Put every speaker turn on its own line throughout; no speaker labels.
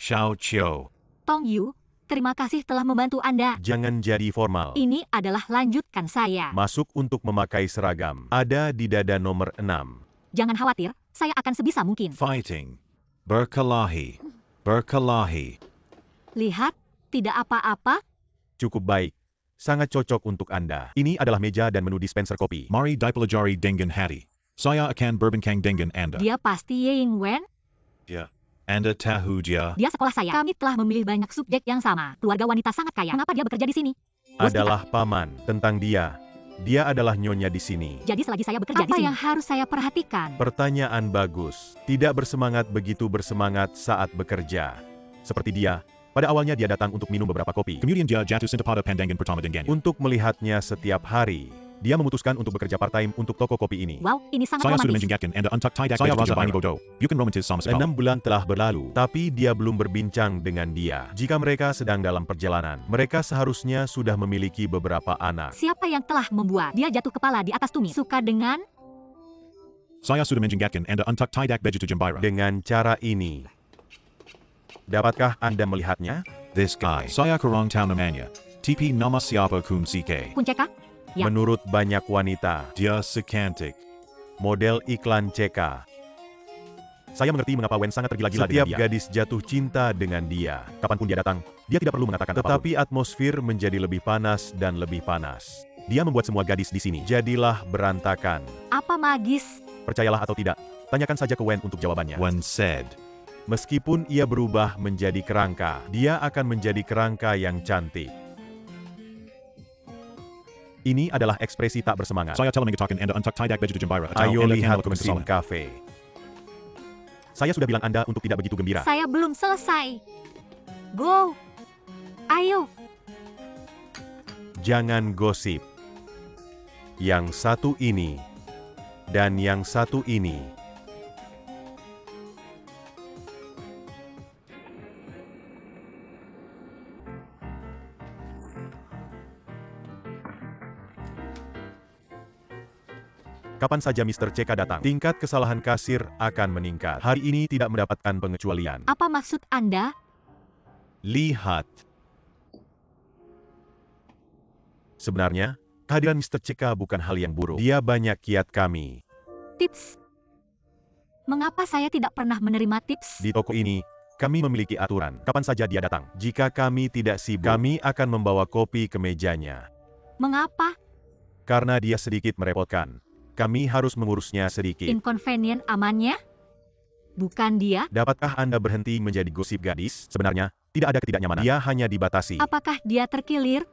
Xiao Qiu.
Tong Yu, terima kasih telah membantu Anda.
Jangan jadi formal.
Ini adalah lanjutkan saya.
Masuk untuk memakai seragam. Ada di dada nomor 6.
Jangan khawatir, saya akan sebisa mungkin.
Fighting. Berkelahi. Berkelahi.
Lihat, tidak apa-apa.
Cukup baik. Sangat cocok untuk Anda. Ini adalah meja dan menu dispenser kopi.
Mari dipelajari dengan hati. Saya akan berbincang dengan Anda.
Dia pasti Ye Ying Wen.
Ya. Anda tahu dia?
Dia sekolah saya. Kami telah memilih banyak subjek yang sama. Keluarga wanita sangat kaya. Mengapa dia bekerja di sini?
Adalah paman. Tentang dia. Dia adalah nyonya di sini.
Jadi selagi saya bekerja di sini, apa yang harus saya perhatikan?
Pertanyaan bagus. Tidak bersemangat begitu bersemangat saat bekerja. Seperti dia. Pada awalnya dia datang untuk minum beberapa kopi.
Kemudian dia jatuh cinta pada pandangan pertama dengannya.
Untuk melihatnya setiap hari. Dia memutuskan untuk bekerja part-time untuk toko kopi ini.
Wow, ini sangat
Saya sudah
romantis.
menjengkelkan Anda untuk tidak saya rasa ini bodoh. Bukan romantis sama sekali.
6 bulan telah berlalu, tapi dia belum berbincang dengan dia. Jika mereka sedang dalam perjalanan, mereka seharusnya sudah memiliki beberapa anak.
Siapa yang telah membuat dia jatuh kepala di atas tumit? Suka dengan?
Saya sudah menjengkelkan Anda untuk tidak begitu gembira.
Dengan cara ini. Dapatkah Anda melihatnya?
This guy. Saya kurang tahu namanya. TP nama siapa kun CK.
Kun CK? Ya.
Menurut banyak wanita,
Dia secantik.
model iklan CK. Saya mengerti mengapa Wen sangat tergila-gila dengan dia. Setiap gadis jatuh cinta dengan dia. Kapanpun dia datang, dia tidak perlu mengatakan apapun. Tetapi atmosfer menjadi lebih panas dan lebih panas. Dia membuat semua gadis di sini jadilah berantakan.
Apa magis?
Percayalah atau tidak, tanyakan saja ke Wen untuk jawabannya.
When said.
Meskipun ia berubah menjadi kerangka, dia akan menjadi kerangka yang cantik. Ini adalah ekspresi tak bersemangat.
Saya telah mengatakan Anda untuk tidak begitu gembira.
Ayo
Anda
lihat
melakukan
mesin
kesalahan.
kafe. Saya sudah bilang Anda untuk tidak begitu gembira.
Saya belum selesai. Go. Ayo.
Jangan gosip. Yang satu ini. Dan yang satu ini. Kapan saja Mr. CK datang, tingkat kesalahan kasir akan meningkat. Hari ini tidak mendapatkan pengecualian.
Apa maksud Anda?
Lihat. Sebenarnya, kehadiran Mr. CK bukan hal yang buruk. Dia banyak kiat kami.
Tips. Mengapa saya tidak pernah menerima tips?
Di toko ini, kami memiliki aturan. Kapan saja dia datang. Jika kami tidak sibuk, kami akan membawa kopi ke mejanya.
Mengapa?
Karena dia sedikit merepotkan. Kami harus mengurusnya sedikit.
Inconvenient amannya? Bukan dia?
Dapatkah Anda berhenti menjadi gosip gadis? Sebenarnya, tidak ada ketidaknyamanan. Dia hanya dibatasi.
Apakah dia terkilir?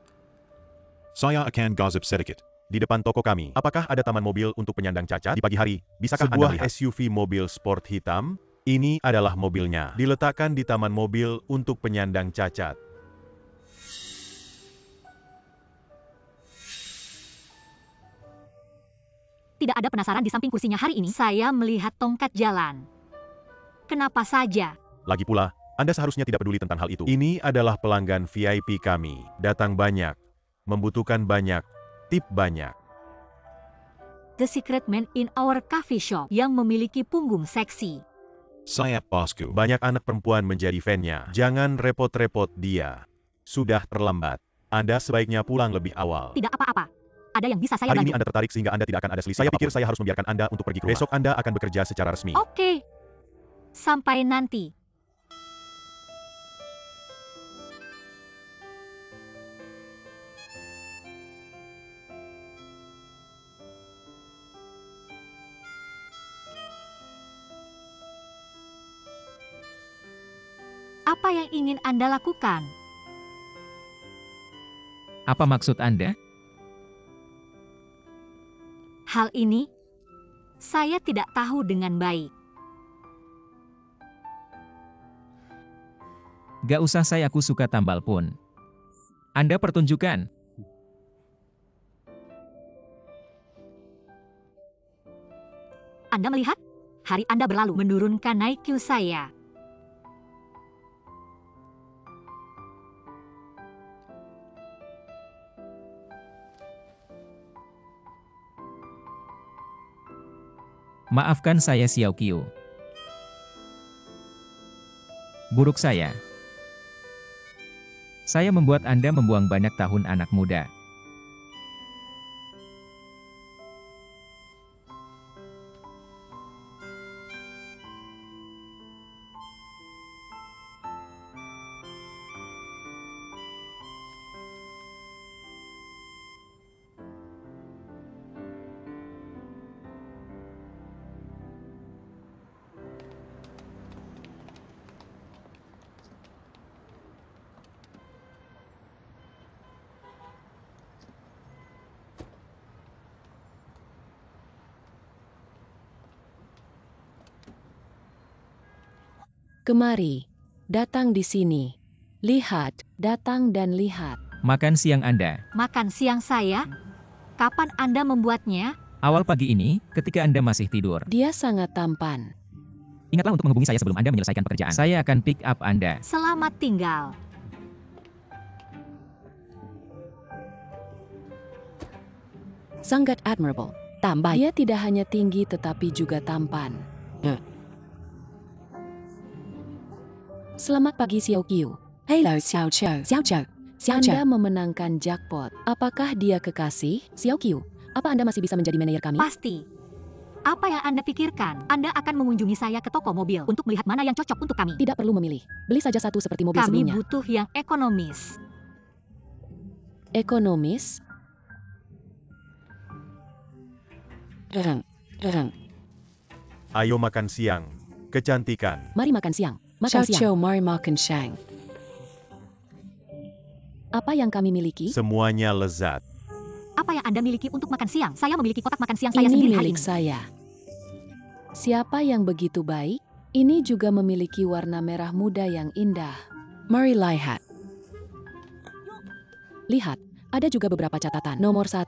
Saya akan gosip sedikit.
Di depan toko kami, apakah ada taman mobil untuk penyandang cacat? Di pagi hari, bisakah Anda melihat SUV mobil sport hitam? Ini adalah mobilnya. Diletakkan di taman mobil untuk penyandang cacat.
Tidak ada penasaran di samping kursinya hari ini. Saya melihat tongkat jalan. Kenapa saja?
Lagi pula, Anda seharusnya tidak peduli tentang hal itu. Ini adalah pelanggan VIP kami. Datang banyak. Membutuhkan banyak. Tip banyak.
The secret man in our coffee shop yang memiliki punggung seksi.
Saya bosku.
Banyak anak perempuan menjadi fan-nya. Jangan repot-repot dia. Sudah terlambat. Anda sebaiknya pulang lebih awal.
Tidak apa-apa. Ada yang bisa saya
Hari ini
bantu.
Anda tertarik sehingga Anda tidak akan ada selisih. Saya pikir saya harus membiarkan Anda untuk pergi ke rumah. Besok Anda akan bekerja secara resmi.
Oke. Sampai nanti. Apa yang ingin Anda lakukan?
Apa maksud Anda?
Hal ini, saya tidak tahu dengan baik.
Gak usah aku suka tambal pun. Anda pertunjukan.
Anda melihat? Hari Anda berlalu menurunkan IQ saya.
Maafkan saya Xiao Qiu. Buruk saya. Saya membuat Anda membuang banyak tahun anak muda.
Kemari, datang di sini. Lihat, datang dan lihat.
Makan siang Anda.
Makan siang saya? Kapan Anda membuatnya?
Awal pagi ini, ketika Anda masih tidur.
Dia sangat tampan.
Ingatlah untuk menghubungi saya sebelum Anda menyelesaikan pekerjaan. Saya akan pick up Anda.
Selamat tinggal.
Sangat admirable. Tambah, dia tidak hanya tinggi tetapi juga tampan. Selamat pagi Xiao Qiu. Hello Xiao Qiu. Anda memenangkan jackpot. Apakah dia kekasih? Xiao Qiu, apa Anda masih bisa menjadi manajer kami?
Pasti. Apa yang Anda pikirkan? Anda akan mengunjungi saya ke toko mobil untuk melihat mana yang cocok untuk kami.
Tidak perlu memilih. Beli saja satu seperti mobil
Kami
sebelumnya.
butuh yang ekonomis.
Ekonomis?
Ayo makan siang. Kecantikan.
Mari makan siang. Makan siang. Mari makan siang. Apa yang kami miliki?
Semuanya lezat.
Apa yang Anda miliki untuk makan siang? Saya memiliki kotak makan siang saya
Ini
sendiri hari
milik
ini.
saya. Siapa yang begitu baik? Ini juga memiliki warna merah muda yang indah. Mari lihat. Lihat, ada juga beberapa catatan. Nomor 1.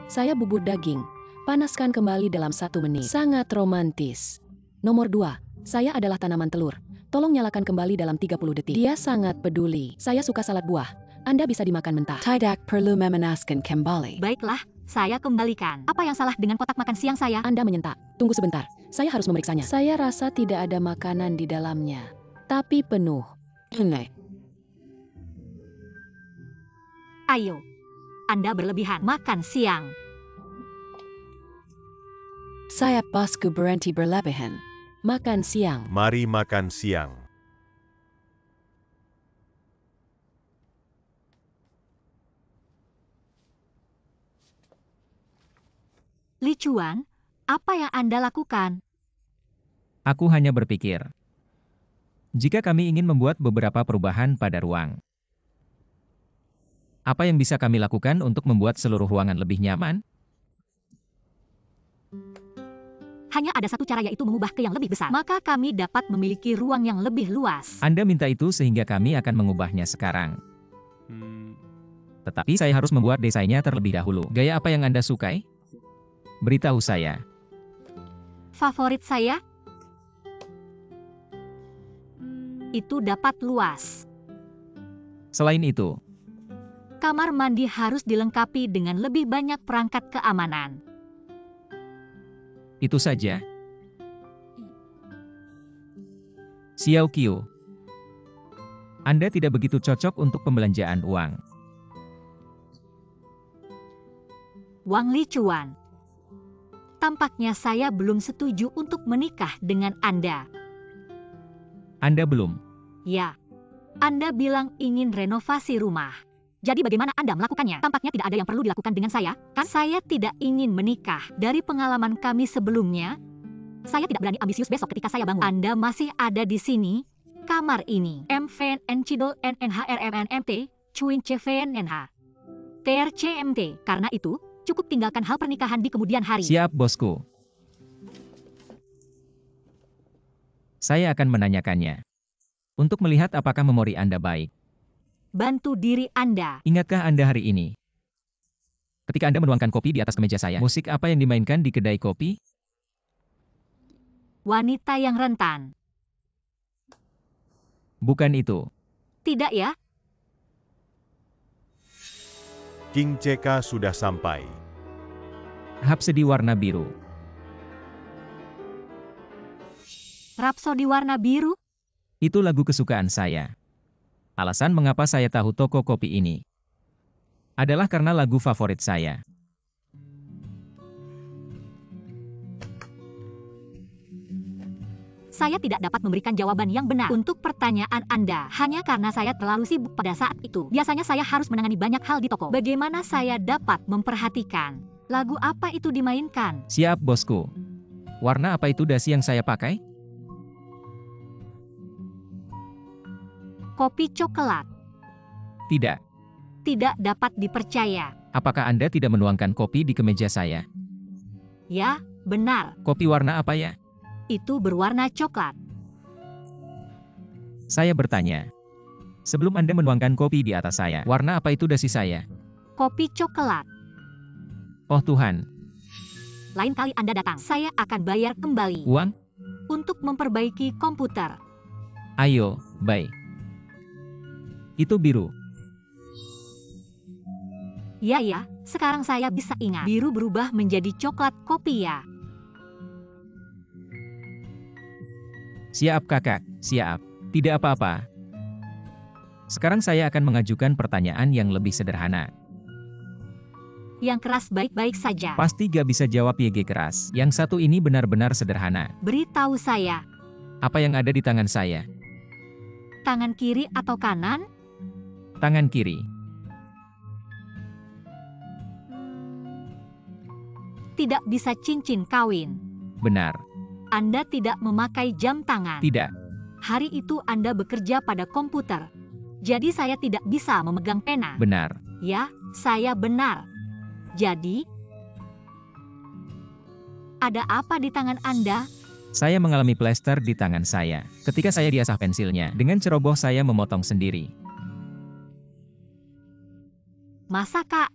Saya bubur daging. Panaskan kembali dalam 1 menit. Sangat romantis. Nomor 2. Saya adalah tanaman telur. Tolong nyalakan kembali dalam 30 detik. Dia sangat peduli. Saya suka salad buah. Anda bisa dimakan mentah. Tidak perlu memanaskan kembali.
Baiklah, saya kembalikan. Apa yang salah dengan kotak makan siang saya?
Anda menyentak. Tunggu sebentar. Saya harus memeriksanya. Saya rasa tidak ada makanan di dalamnya. Tapi penuh.
Ayo. Anda berlebihan. Makan siang.
Saya bosku berhenti berlebihan. Makan siang.
Mari makan siang.
Li Chuan, apa yang Anda lakukan?
Aku hanya berpikir. Jika kami ingin membuat beberapa perubahan pada ruang. Apa yang bisa kami lakukan untuk membuat seluruh ruangan lebih nyaman?
Hanya ada satu cara yaitu mengubah ke yang lebih besar. Maka kami dapat memiliki ruang yang lebih luas.
Anda minta itu sehingga kami akan mengubahnya sekarang. Tetapi saya harus membuat desainnya terlebih dahulu. Gaya apa yang Anda sukai? Beritahu saya.
Favorit saya? Itu dapat luas.
Selain itu,
Kamar mandi harus dilengkapi dengan lebih banyak perangkat keamanan.
itu saja. Xiao Qiu, Anda tidak begitu cocok untuk pembelanjaan uang.
Wang Li Chuan, tampaknya saya belum setuju untuk menikah dengan Anda.
Anda belum.
Ya, Anda bilang ingin renovasi rumah. Jadi bagaimana Anda melakukannya? Tampaknya tidak ada yang perlu dilakukan dengan saya, kan? Saya tidak ingin menikah. Dari pengalaman kami sebelumnya, saya tidak berani ambisius besok ketika saya bangun. Anda masih ada di sini, kamar ini. MVN Cidol NNHRMNMT, Cuin CVNNH, TRCMT. Karena itu, cukup tinggalkan hal pernikahan di kemudian hari.
Siap, bosku. Saya akan menanyakannya. Untuk melihat apakah memori Anda baik.
Bantu diri Anda.
Ingatkah Anda hari ini? Ketika Anda menuangkan kopi di atas kemeja saya, musik apa yang dimainkan di kedai kopi?
Wanita yang rentan.
Bukan itu.
Tidak ya?
King CK sudah sampai.
Hapsedi warna biru.
Rapsodi warna biru?
Itu lagu kesukaan saya. Alasan mengapa saya tahu toko kopi ini adalah karena lagu favorit saya.
Saya tidak dapat memberikan jawaban yang benar untuk pertanyaan Anda, hanya karena saya terlalu sibuk pada saat itu. Biasanya saya harus menangani banyak hal di toko. Bagaimana saya dapat memperhatikan lagu apa itu dimainkan?
Siap, bosku. Warna apa itu dasi yang saya pakai?
Kopi coklat.
Tidak.
Tidak dapat dipercaya.
Apakah Anda tidak menuangkan kopi di kemeja saya?
Ya, benar.
Kopi warna apa ya?
Itu berwarna coklat.
Saya bertanya. Sebelum Anda menuangkan kopi di atas saya, warna apa itu dasi saya?
Kopi coklat.
Oh Tuhan.
Lain kali Anda datang, saya akan bayar kembali.
Uang?
Untuk memperbaiki komputer.
Ayo, baik. Itu biru.
Ya, sekarang saya bisa ingat. Biru berubah menjadi coklat kopi ya.
Siap kakak, siap. Tidak apa-apa. Sekarang saya akan mengajukan pertanyaan yang lebih sederhana.
Yang keras baik-baik saja.
Pasti gak bisa jawab YG keras. Yang satu ini benar-benar sederhana.
Beritahu saya.
Apa yang ada di tangan saya?
Tangan kiri atau kanan?
Tangan kiri.
Tidak bisa cincin kawin.
Benar.
Anda tidak memakai jam tangan.
Tidak.
Hari itu Anda bekerja pada komputer. Jadi saya tidak bisa memegang pena.
Benar.
Ya, saya benar. Jadi, ada apa di tangan Anda?
Saya mengalami plester di tangan saya. Ketika saya diasah pensilnya, dengan ceroboh saya memotong sendiri.
Masa Kak?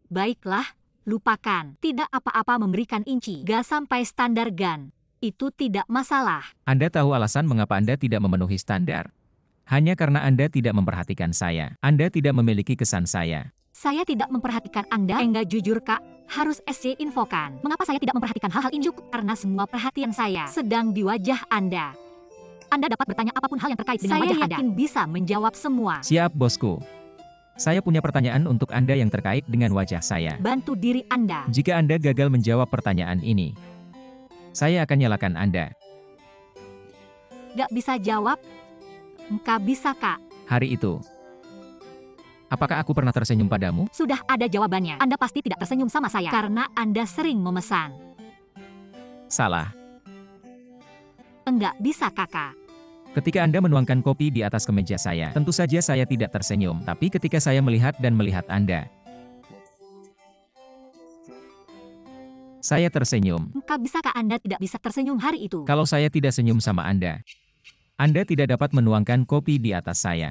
Baiklah, lupakan. Tidak apa-apa memberikan inci. Gak sampai standar GAN. Itu tidak masalah.
Anda tahu alasan mengapa Anda tidak memenuhi standar. Hanya karena Anda tidak memperhatikan saya. Anda tidak memiliki kesan saya.
Saya tidak memperhatikan Anda. Enggak jujur Kak. Harus SC infokan. Mengapa saya tidak memperhatikan hal-hal ini? Karena semua perhatian saya sedang di wajah Anda. Anda dapat bertanya apapun hal yang terkait dengan wajah Anda. Saya yakin bisa menjawab semua.
Siap, bosku. Saya punya pertanyaan untuk Anda yang terkait dengan wajah saya.
Bantu diri Anda.
Jika Anda gagal menjawab pertanyaan ini, saya akan nyalakan Anda.
Gak bisa jawab? Enggak bisa Kak.
Hari itu, apakah aku pernah tersenyum padamu?
Sudah ada jawabannya. Anda pasti tidak tersenyum sama saya. Karena Anda sering memesan.
Salah.
Enggak bisa Kakak.
Ketika Anda menuangkan kopi di atas kemeja saya, tentu saja saya tidak tersenyum. Tapi ketika saya melihat Anda, saya tersenyum.
Enggak bisa Kak, Anda tidak bisa tersenyum hari itu.
Kalau saya tidak senyum sama Anda tidak dapat menuangkan kopi di atas saya.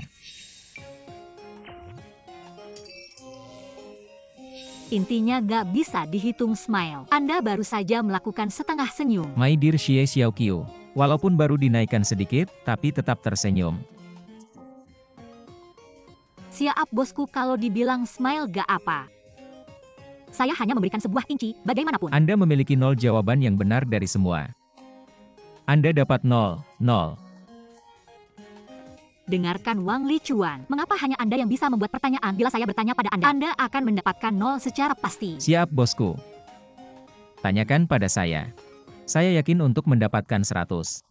Intinya gak bisa dihitung smile. Anda baru saja melakukan setengah senyum.
My dear Xie Xiaoqiu, walaupun baru dinaikkan sedikit, tapi tetap tersenyum.
Siap bosku, kalau dibilang smile gak apa. Saya hanya memberikan sebuah inci, bagaimanapun.
Anda memiliki 0 jawaban yang benar dari semua. Anda dapat 0.
Dengarkan Wang Lichuan. Mengapa hanya Anda yang bisa membuat pertanyaan? Bila saya bertanya pada Anda, Anda akan mendapatkan 0 secara pasti.
Siap bosku. Tanyakan pada saya. Saya yakin untuk mendapatkan 100.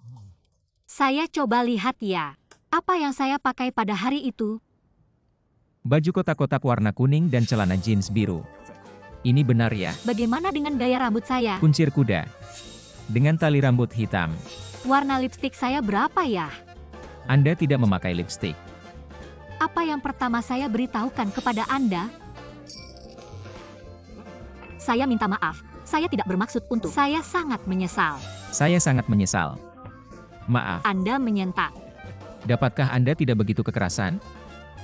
Saya coba lihat ya. Apa yang saya pakai pada hari itu?
Baju kotak-kotak warna kuning dan celana jeans biru. Ini benar ya?
Bagaimana dengan gaya rambut saya?
Kuncir kuda. Dengan tali rambut hitam.
Warna lipstik saya berapa ya?
Anda tidak memakai lipstik.
Apa yang pertama saya beritahukan kepada Anda? Saya minta maaf. Saya tidak bermaksud untuk. Saya sangat menyesal.
Saya sangat menyesal. Maaf.
Anda menyentak.
Dapatkah Anda tidak begitu kekerasan?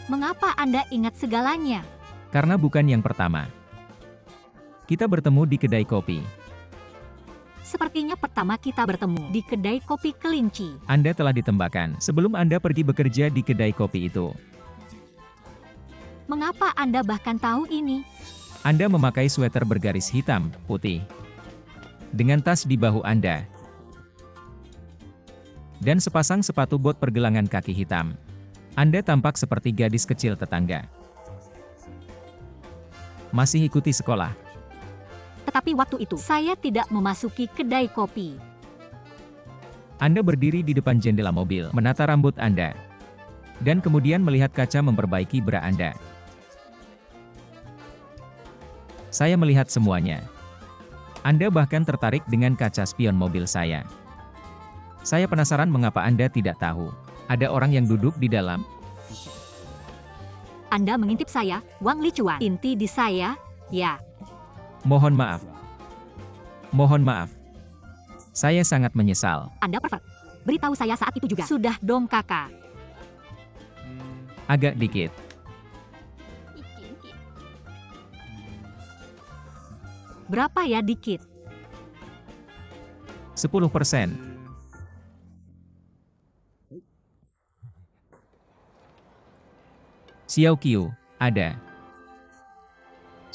Mengapa Anda ingat segalanya?
Karena bukan yang pertama. Kita bertemu di kedai kopi.
Sepertinya pertama kita bertemu di kedai kopi kelinci.
Anda telah ditembakkan sebelum Anda pergi bekerja di kedai kopi itu.
Mengapa Anda bahkan tahu ini?
Anda memakai sweater bergaris hitam, putih. Dengan tas di bahu Anda. dan sepasang sepatu bot pergelangan kaki hitam. Anda tampak seperti gadis kecil tetangga. Masih ikuti sekolah.
Tetapi waktu itu, saya tidak memasuki kedai kopi.
Anda berdiri di depan jendela mobil, menata rambut Anda, dan kemudian melihat kaca memperbaiki bra Anda. Saya melihat semuanya. Anda bahkan tertarik dengan kaca spion mobil saya. Saya penasaran mengapa Anda tidak tahu. Ada orang yang duduk di dalam.
Anda mengintip saya, Wang Lichuan. Inti di saya, ya.
Mohon maaf. Mohon maaf. Saya sangat menyesal.
Anda pervert. Beritahu saya saat itu juga. Sudah dong kakak.
Agak dikit.
Berapa ya dikit?
10%. Xiao Qiu, ada.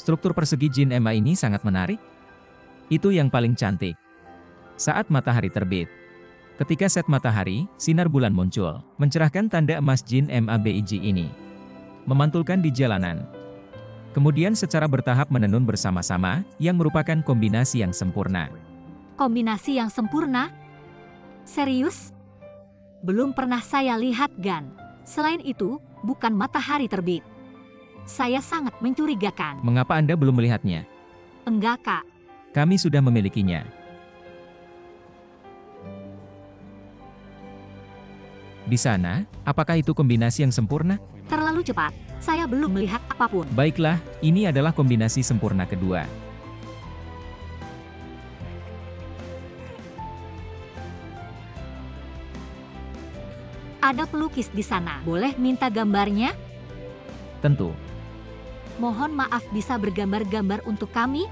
Struktur persegi Jin Emma ini sangat menarik. Itu yang paling cantik. Saat matahari terbit. Ketika set matahari, sinar bulan muncul, mencerahkan tanda emas Jin MABIJ ini. Memantulkan di jalanan. Kemudian secara bertahap menenun bersama-sama, yang merupakan kombinasi yang sempurna.
Kombinasi yang sempurna? Serius? Belum pernah saya lihat Gan. Selain itu, bukan matahari terbit. Saya sangat mencurigakan.
Mengapa Anda belum melihatnya?
Enggak kak.
Kami sudah memilikinya. Di sana, apakah itu kombinasi yang sempurna?
Terlalu cepat. Saya belum melihat apapun.
Baiklah, ini adalah kombinasi sempurna kedua.
Ada pelukis di sana. Boleh minta gambarnya?
Tentu.
Mohon maaf bisa bergambar-gambar untuk kami?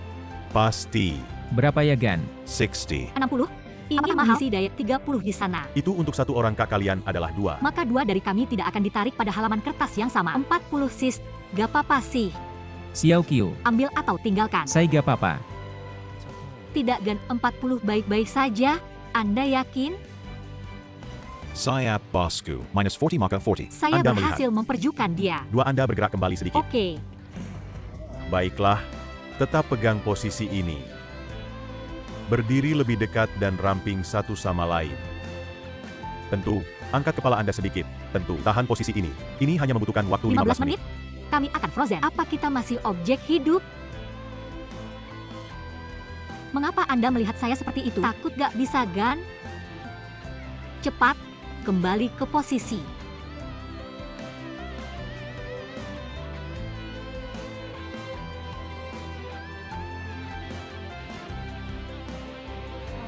Pasti.
Berapa ya Gan?
60.
60? Ini mengisi daya 30 di sana.
Itu untuk satu orang kak kalian adalah 2.
Maka 2 dari kami tidak akan ditarik pada halaman kertas yang sama. 40 sis. Gak apa-apa sih.
Xiao Qiu,
Ambil atau tinggalkan.
saya gak apa-apa.
Tidak Gan, 40 baik-baik saja. Anda yakin?
Sayap Bosku, minus 40 maka 40.
Saya
Anda
berhasil memperjukan dia.
2 Anda bergerak kembali sedikit.
Oke.
Baiklah, tetap pegang posisi ini. Berdiri lebih dekat dan ramping satu sama lain. Tentu, angkat kepala Anda sedikit. Tentu, tahan posisi ini. Ini hanya membutuhkan waktu 15 menit.
Kami akan frozen. Apa kita masih objek hidup? Mengapa Anda melihat saya seperti itu? Takut gak bisa Gan? Cepat, kembali ke posisi.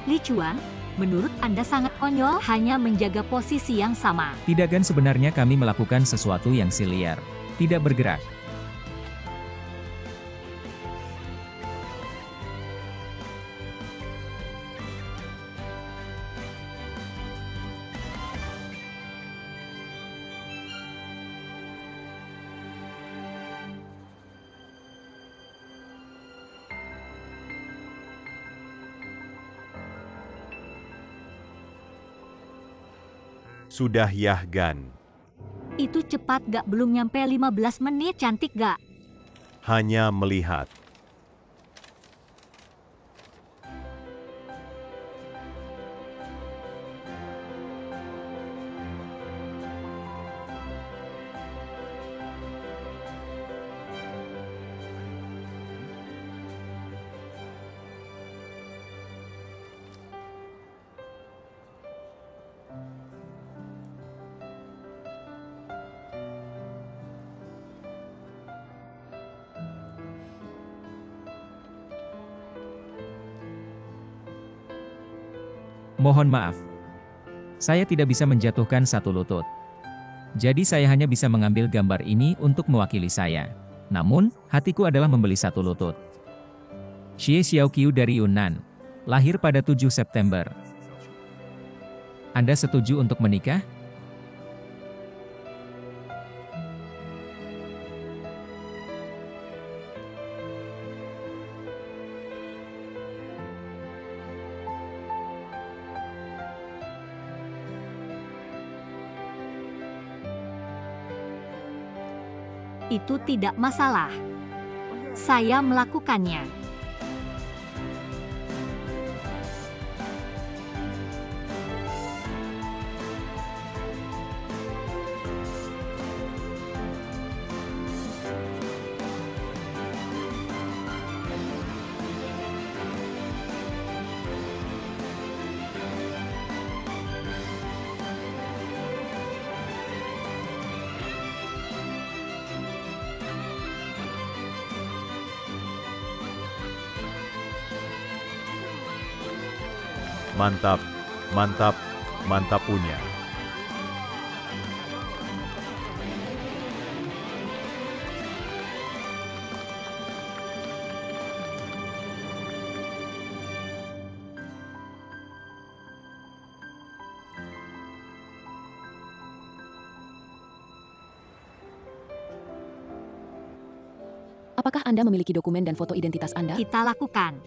Lichuan, menurut Anda sangat konyol hanya menjaga posisi yang sama.
Tidak Gan, sebenarnya kami melakukan sesuatu yang liar. Tidak bergerak.
Sudah Yah Gan.
Itu cepat gak, belum nyampe 15 menit, cantik gak?
Hanya melihat.
Mohon maaf. Saya tidak bisa menjatuhkan satu lutut. Jadi saya hanya bisa mengambil gambar ini untuk mewakili saya. Namun, hatiku adalah membeli satu lutut. Xie Xiaoqiu dari Yunnan. Lahir pada 7 September. Anda setuju untuk menikah?
Itu tidak masalah. Saya melakukannya.
Mantap, mantap, mantap punya.
Apakah Anda memiliki dokumen dan foto identitas Anda?
Kita lakukan.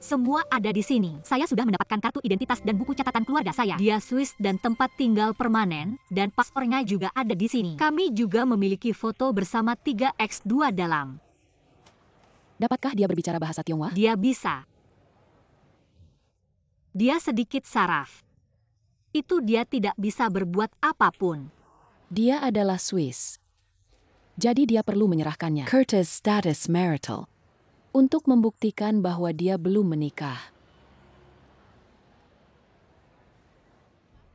Semua ada di sini. Saya sudah mendapatkan kartu identitas dan buku catatan keluarga saya. Dia Swiss dan tempat tinggal permanen, dan paspornya juga ada di sini. Kami juga memiliki foto bersama 3x2 dalam.
Dapatkah dia berbicara bahasa Tionghoa?
Dia bisa. Dia sedikit saraf. Itu dia tidak bisa berbuat apapun.
Dia adalah Swiss. Jadi dia perlu menyerahkannya. Curtis status marital. Untuk membuktikan bahwa dia belum menikah.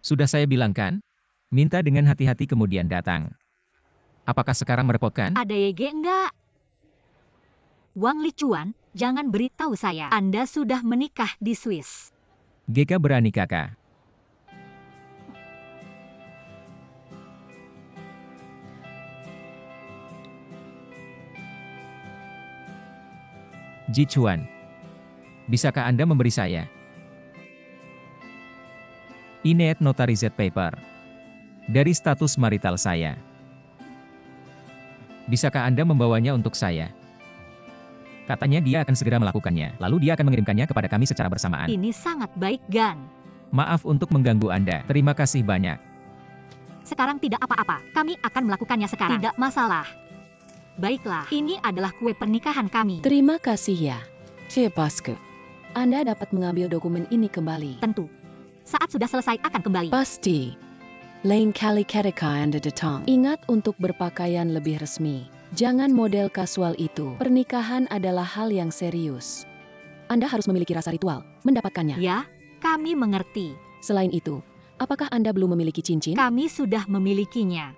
Sudah saya bilang kan? Minta dengan hati-hati kemudian datang. Apakah sekarang merepotkan?
Ada YG enggak? Wang Licuan, jangan beritahu saya Anda sudah menikah di Swiss.
GK berani kakak. Ji Chuan, bisakah Anda memberi saya Inet Notarized Paper dari status marital saya? Bisakah Anda membawanya untuk saya? Katanya dia akan segera melakukannya, lalu dia akan mengirimkannya kepada kami secara bersamaan.
Ini sangat baik, Gan.
Maaf untuk mengganggu Anda. Terima kasih banyak.
Sekarang tidak apa-apa, kami akan melakukannya sekarang. Tidak masalah. Baiklah, ini adalah kue pernikahan kami.
Terima kasih ya, Cepaske. Anda dapat mengambil dokumen ini kembali.
Tentu. Saat sudah selesai akan kembali.
Pasti. Lain kali ketika Anda datang, ingat untuk berpakaian lebih resmi. Jangan model kasual itu. Pernikahan adalah hal yang serius. Anda harus memiliki rasa ritual mendapatkannya.
Ya, kami mengerti.
Selain itu, apakah Anda belum memiliki cincin?
Kami sudah memilikinya.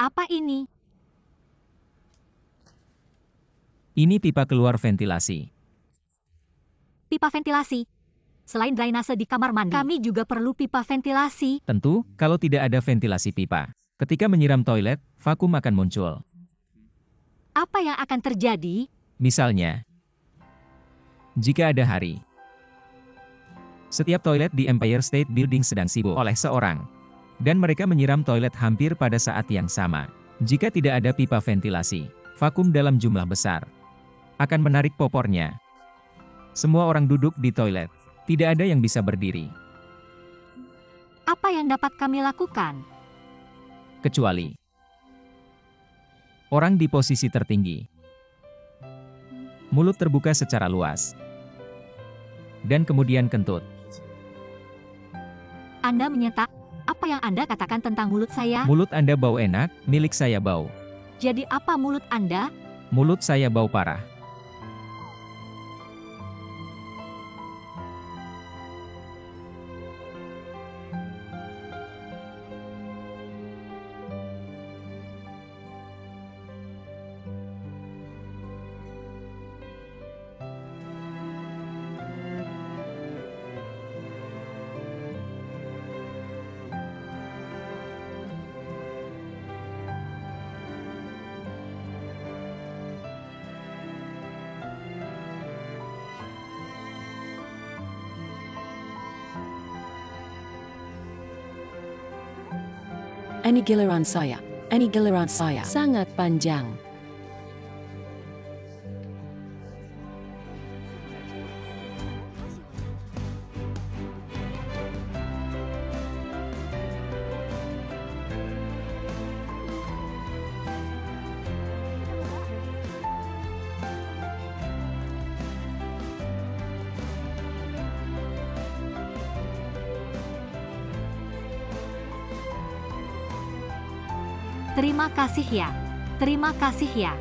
Apa ini?
Ini pipa keluar ventilasi.
Pipa ventilasi. Selain drainase di kamar mandi, kami juga perlu pipa ventilasi.
Tentu, kalau tidak ada ventilasi pipa, ketika menyiram toilet, vakum akan muncul.
Apa yang akan terjadi?
Misalnya, jika ada hari, setiap toilet di Empire State Building sedang sibuk oleh seorang, dan mereka menyiram toilet hampir pada saat yang sama. Jika tidak ada pipa ventilasi, vakum dalam jumlah besar akan menarik popornya. Semua orang duduk di toilet. Tidak ada yang bisa berdiri.
Apa yang dapat kami lakukan?
Kecuali orang di posisi tertinggi. Mulut terbuka secara luas. Dan kemudian kentut.
Anda menyetak. Apa yang Anda katakan tentang mulut saya?
Mulut Anda bau enak, milik saya bau.
Jadi apa mulut Anda?
Mulut saya bau parah.
Ini giliran saya. Ini giliran saya. Sangat panjang.
Terima kasih ya. Terima kasih ya.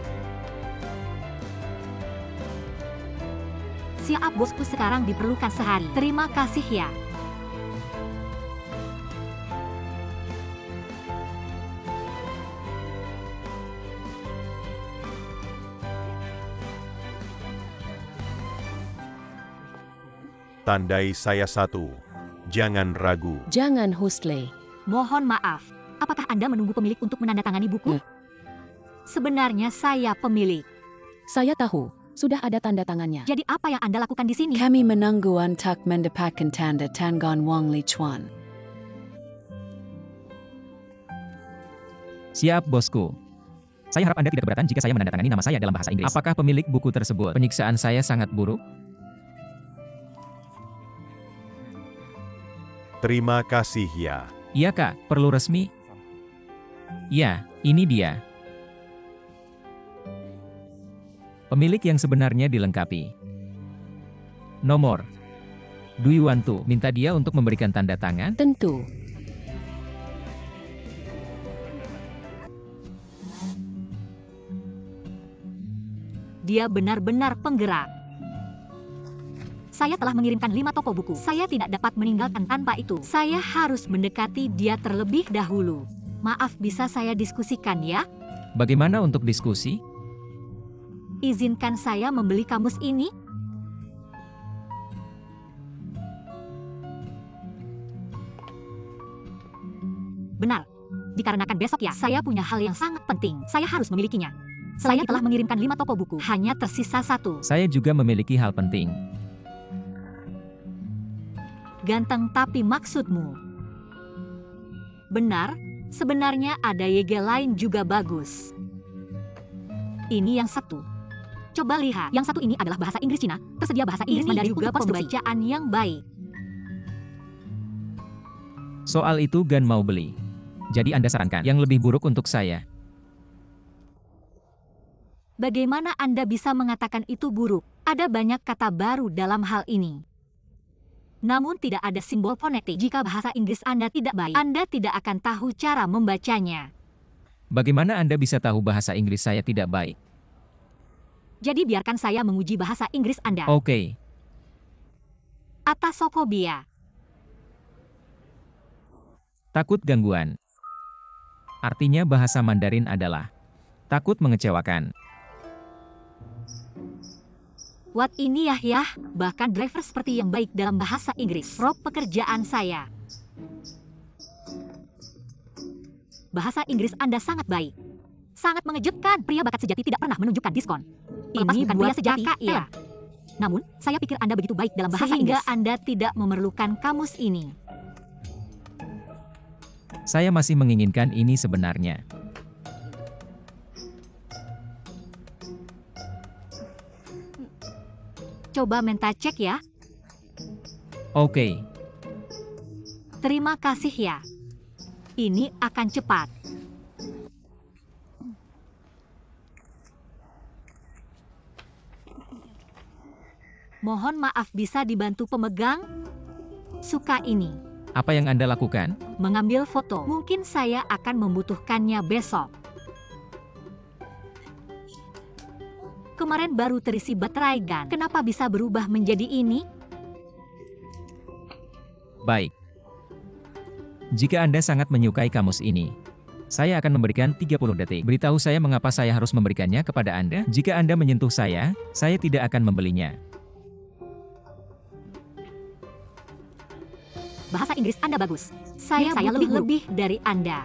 Siap bosku, sekarang diperlukan sehari. Terima kasih ya.
Tandai saya 1. Jangan ragu.
Jangan hustle.
Mohon maaf. Apakah Anda menunggu pemilik untuk menandatangani buku? Sebenarnya saya pemilik.
Saya tahu. Sudah ada tanda tangannya.
Jadi apa yang Anda lakukan di sini?
Kami menunggu untuk mendapatkan tanda tangan Wang Lichuan.
Siap, bosku. Saya harap Anda tidak keberatan jika saya menandatangani nama saya dalam bahasa Inggris. Apakah pemilik buku tersebut? Penyiksaan saya sangat buruk.
Terima kasih ya.
Iya kak, perlu resmi? Ya, ini dia. Pemilik yang sebenarnya dilengkapi. Nomor. Do you want to? Minta dia untuk memberikan tanda tangan?
Tentu.
Dia benar-benar penggerak. Saya telah mengirimkan 5 toko buku. Saya tidak dapat meninggalkan tanpa itu. Saya harus mendekati dia terlebih dahulu. Maaf, bisa saya diskusikan ya?
Bagaimana untuk diskusi?
Izinkan saya membeli kamus ini? Benar. Dikarenakan besok ya, saya punya hal yang sangat penting. Saya harus memilikinya. Saya telah mengirimkan 5 toko buku. Hanya tersisa 1.
Saya juga memiliki hal penting.
Ganteng tapi maksudmu? Benar, sebenarnya ada YG lain juga bagus. Ini yang satu. Coba lihat, yang satu ini adalah bahasa Inggris Cina, tersedia bahasa Inggris Mandarin juga pembacaan yang baik.
Soal itu Gan mau beli. Jadi Anda sarankan yang lebih buruk untuk saya.
Bagaimana Anda bisa mengatakan itu buruk? Ada banyak kata baru dalam hal ini. Namun tidak ada simbol fonetik. Jika bahasa Inggris Anda tidak baik, Anda tidak akan tahu cara membacanya.
Bagaimana Anda bisa tahu bahasa Inggris saya tidak baik?
Jadi biarkan saya menguji bahasa Inggris Anda.
Oke.
Atasofobia.
Takut gangguan. Artinya bahasa Mandarin adalah takut mengecewakan.
What ini Yahya, bahkan driver seperti yang baik dalam bahasa Inggris. Rob pekerjaan saya. Bahasa Inggris Anda sangat baik. Sangat mengejutkan, pria bakat sejati tidak pernah menunjukkan diskon. Ini bukan pria sejati, ya. Namun, saya pikir Anda begitu baik dalam bahasa Inggris. Sehingga Anda tidak memerlukan kamus ini.
Saya masih menginginkan ini sebenarnya.
Coba minta cek ya.
Oke.
Terima kasih ya. Ini akan cepat. Mohon maaf, bisa dibantu pemegang? Suka ini.
Apa yang Anda lakukan?
Mengambil foto. Mungkin saya akan membutuhkannya besok. Kemarin baru terisi baterai GAN. Kenapa bisa berubah menjadi ini?
Baik. Jika Anda sangat menyukai kamus ini, saya akan memberikan 30 detik. Beritahu saya mengapa saya harus memberikannya kepada Anda. Jika Anda menyentuh saya tidak akan membelinya.
Bahasa Inggris Anda bagus. Saya lebih dari Anda.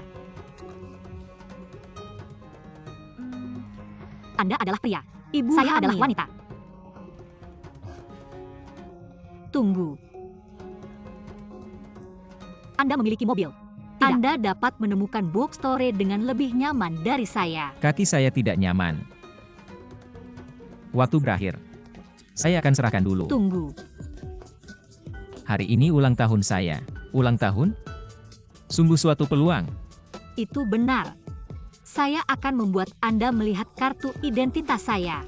Anda adalah pria. Ibu saya adalah wanita. Tunggu. Anda memiliki mobil. Tidak. Anda dapat menemukan bookstore dengan lebih nyaman dari saya.
Kaki saya tidak nyaman. Waktu berakhir. Saya akan serahkan dulu.
Tunggu.
Hari ini ulang tahun saya. Ulang tahun? Sungguh suatu peluang.
Itu benar. Saya akan membuat Anda melihat kartu identitas saya.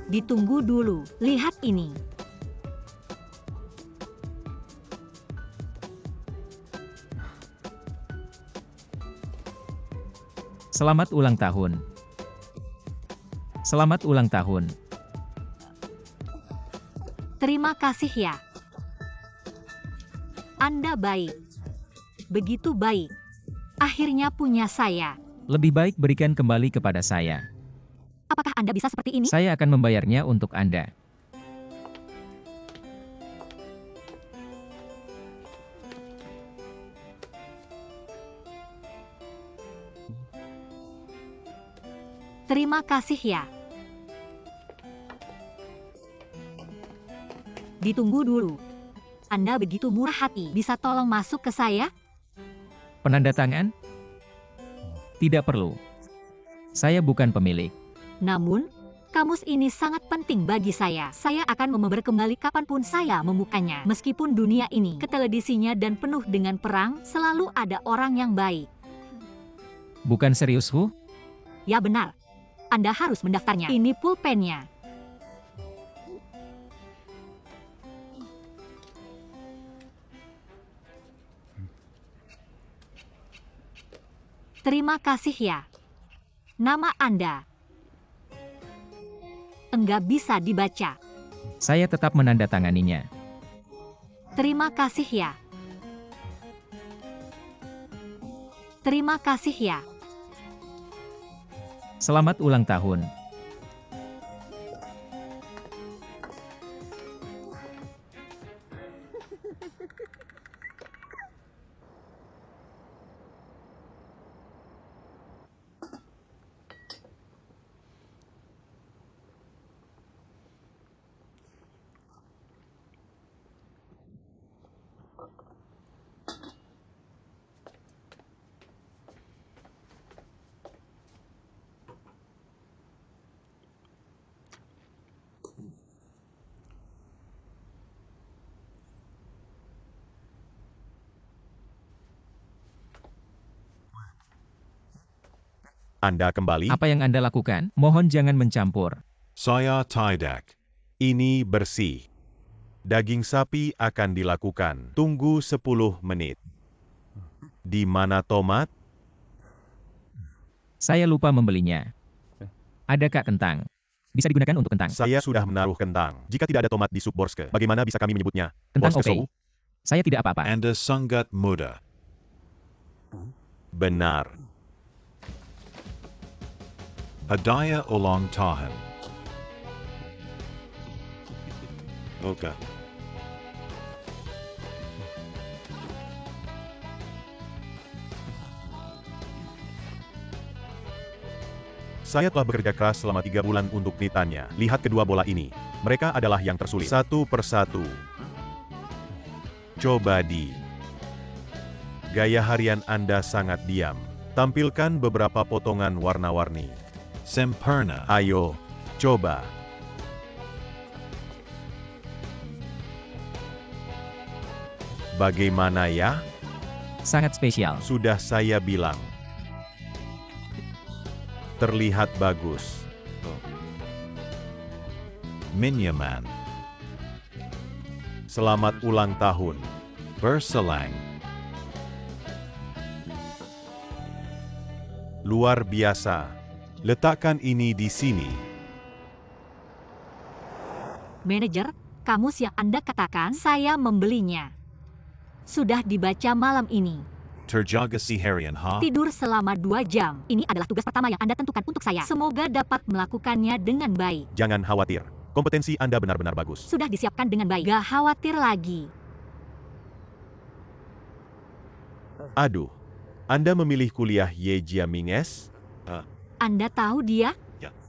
Ditunggu dulu. Lihat ini.
Selamat ulang tahun. Selamat ulang tahun.
Terima kasih ya. Anda baik. Begitu baik. Akhirnya punya saya.
Lebih baik berikan kembali kepada saya.
Apakah Anda bisa seperti ini?
Saya akan membayarnya untuk Anda.
Terima kasih ya. Ditunggu dulu. Anda begitu murah hati. Bisa tolong masuk ke saya?
Penanda tangan? Tidak perlu. Saya bukan pemilik.
Namun, kamus ini sangat penting bagi saya. Saya akan membawa kembali kapanpun saya membukanya. Meskipun dunia ini ketelevisinya dan penuh dengan perang, selalu ada orang yang baik.
Bukan serius, Hu?
Ya benar. Anda harus mendaftarnya. Ini pulpennya. Terima kasih ya. Nama Anda enggak bisa dibaca.
Saya tetap menandatanganinya.
Terima kasih ya. Terima kasih ya.
Selamat ulang tahun.
Anda kembali?
Apa yang Anda lakukan? Mohon jangan mencampur.
Saya tidak.
Ini bersih. Daging sapi akan dilakukan. Tunggu 10 menit. Di mana tomat?
Saya lupa membelinya. Adakah kentang? Bisa digunakan untuk kentang.
Saya sudah menaruh kentang. Jika tidak ada tomat di sup borske, bagaimana bisa kami menyebutnya?
Kentang
Borske
oke.
sou?
Saya tidak apa-apa.
Anda sangat muda.
Benar.
Hadiah ulang tahun. Oke.
Saya telah bekerja keras selama 3 bulan untuk nitannya. Lihat kedua bola ini. Mereka adalah yang tersulit. Satu persatu. Coba di. Gaya harian Anda sangat diam. Tampilkan beberapa potongan warna-warni.
Sempurna.
Ayo, coba. Bagaimana ya?
Sangat spesial.
Sudah saya bilang. Terlihat bagus.
Minyaman.
Selamat ulang tahun.
Berselang.
Luar biasa. Letakkan ini di sini.
Manajer, kamus yang Anda katakan saya membelinya. Sudah dibaca malam ini.
Terjaga si harian ha?
Tidur selama 2 jam. Ini adalah tugas pertama yang Anda tentukan untuk saya. Semoga dapat melakukannya dengan baik.
Jangan khawatir. Kompetensi Anda benar-benar bagus.
Sudah disiapkan dengan baik. Gak khawatir lagi.
Aduh. Anda memilih kuliah Ye Jiaming S?
Anda tahu dia?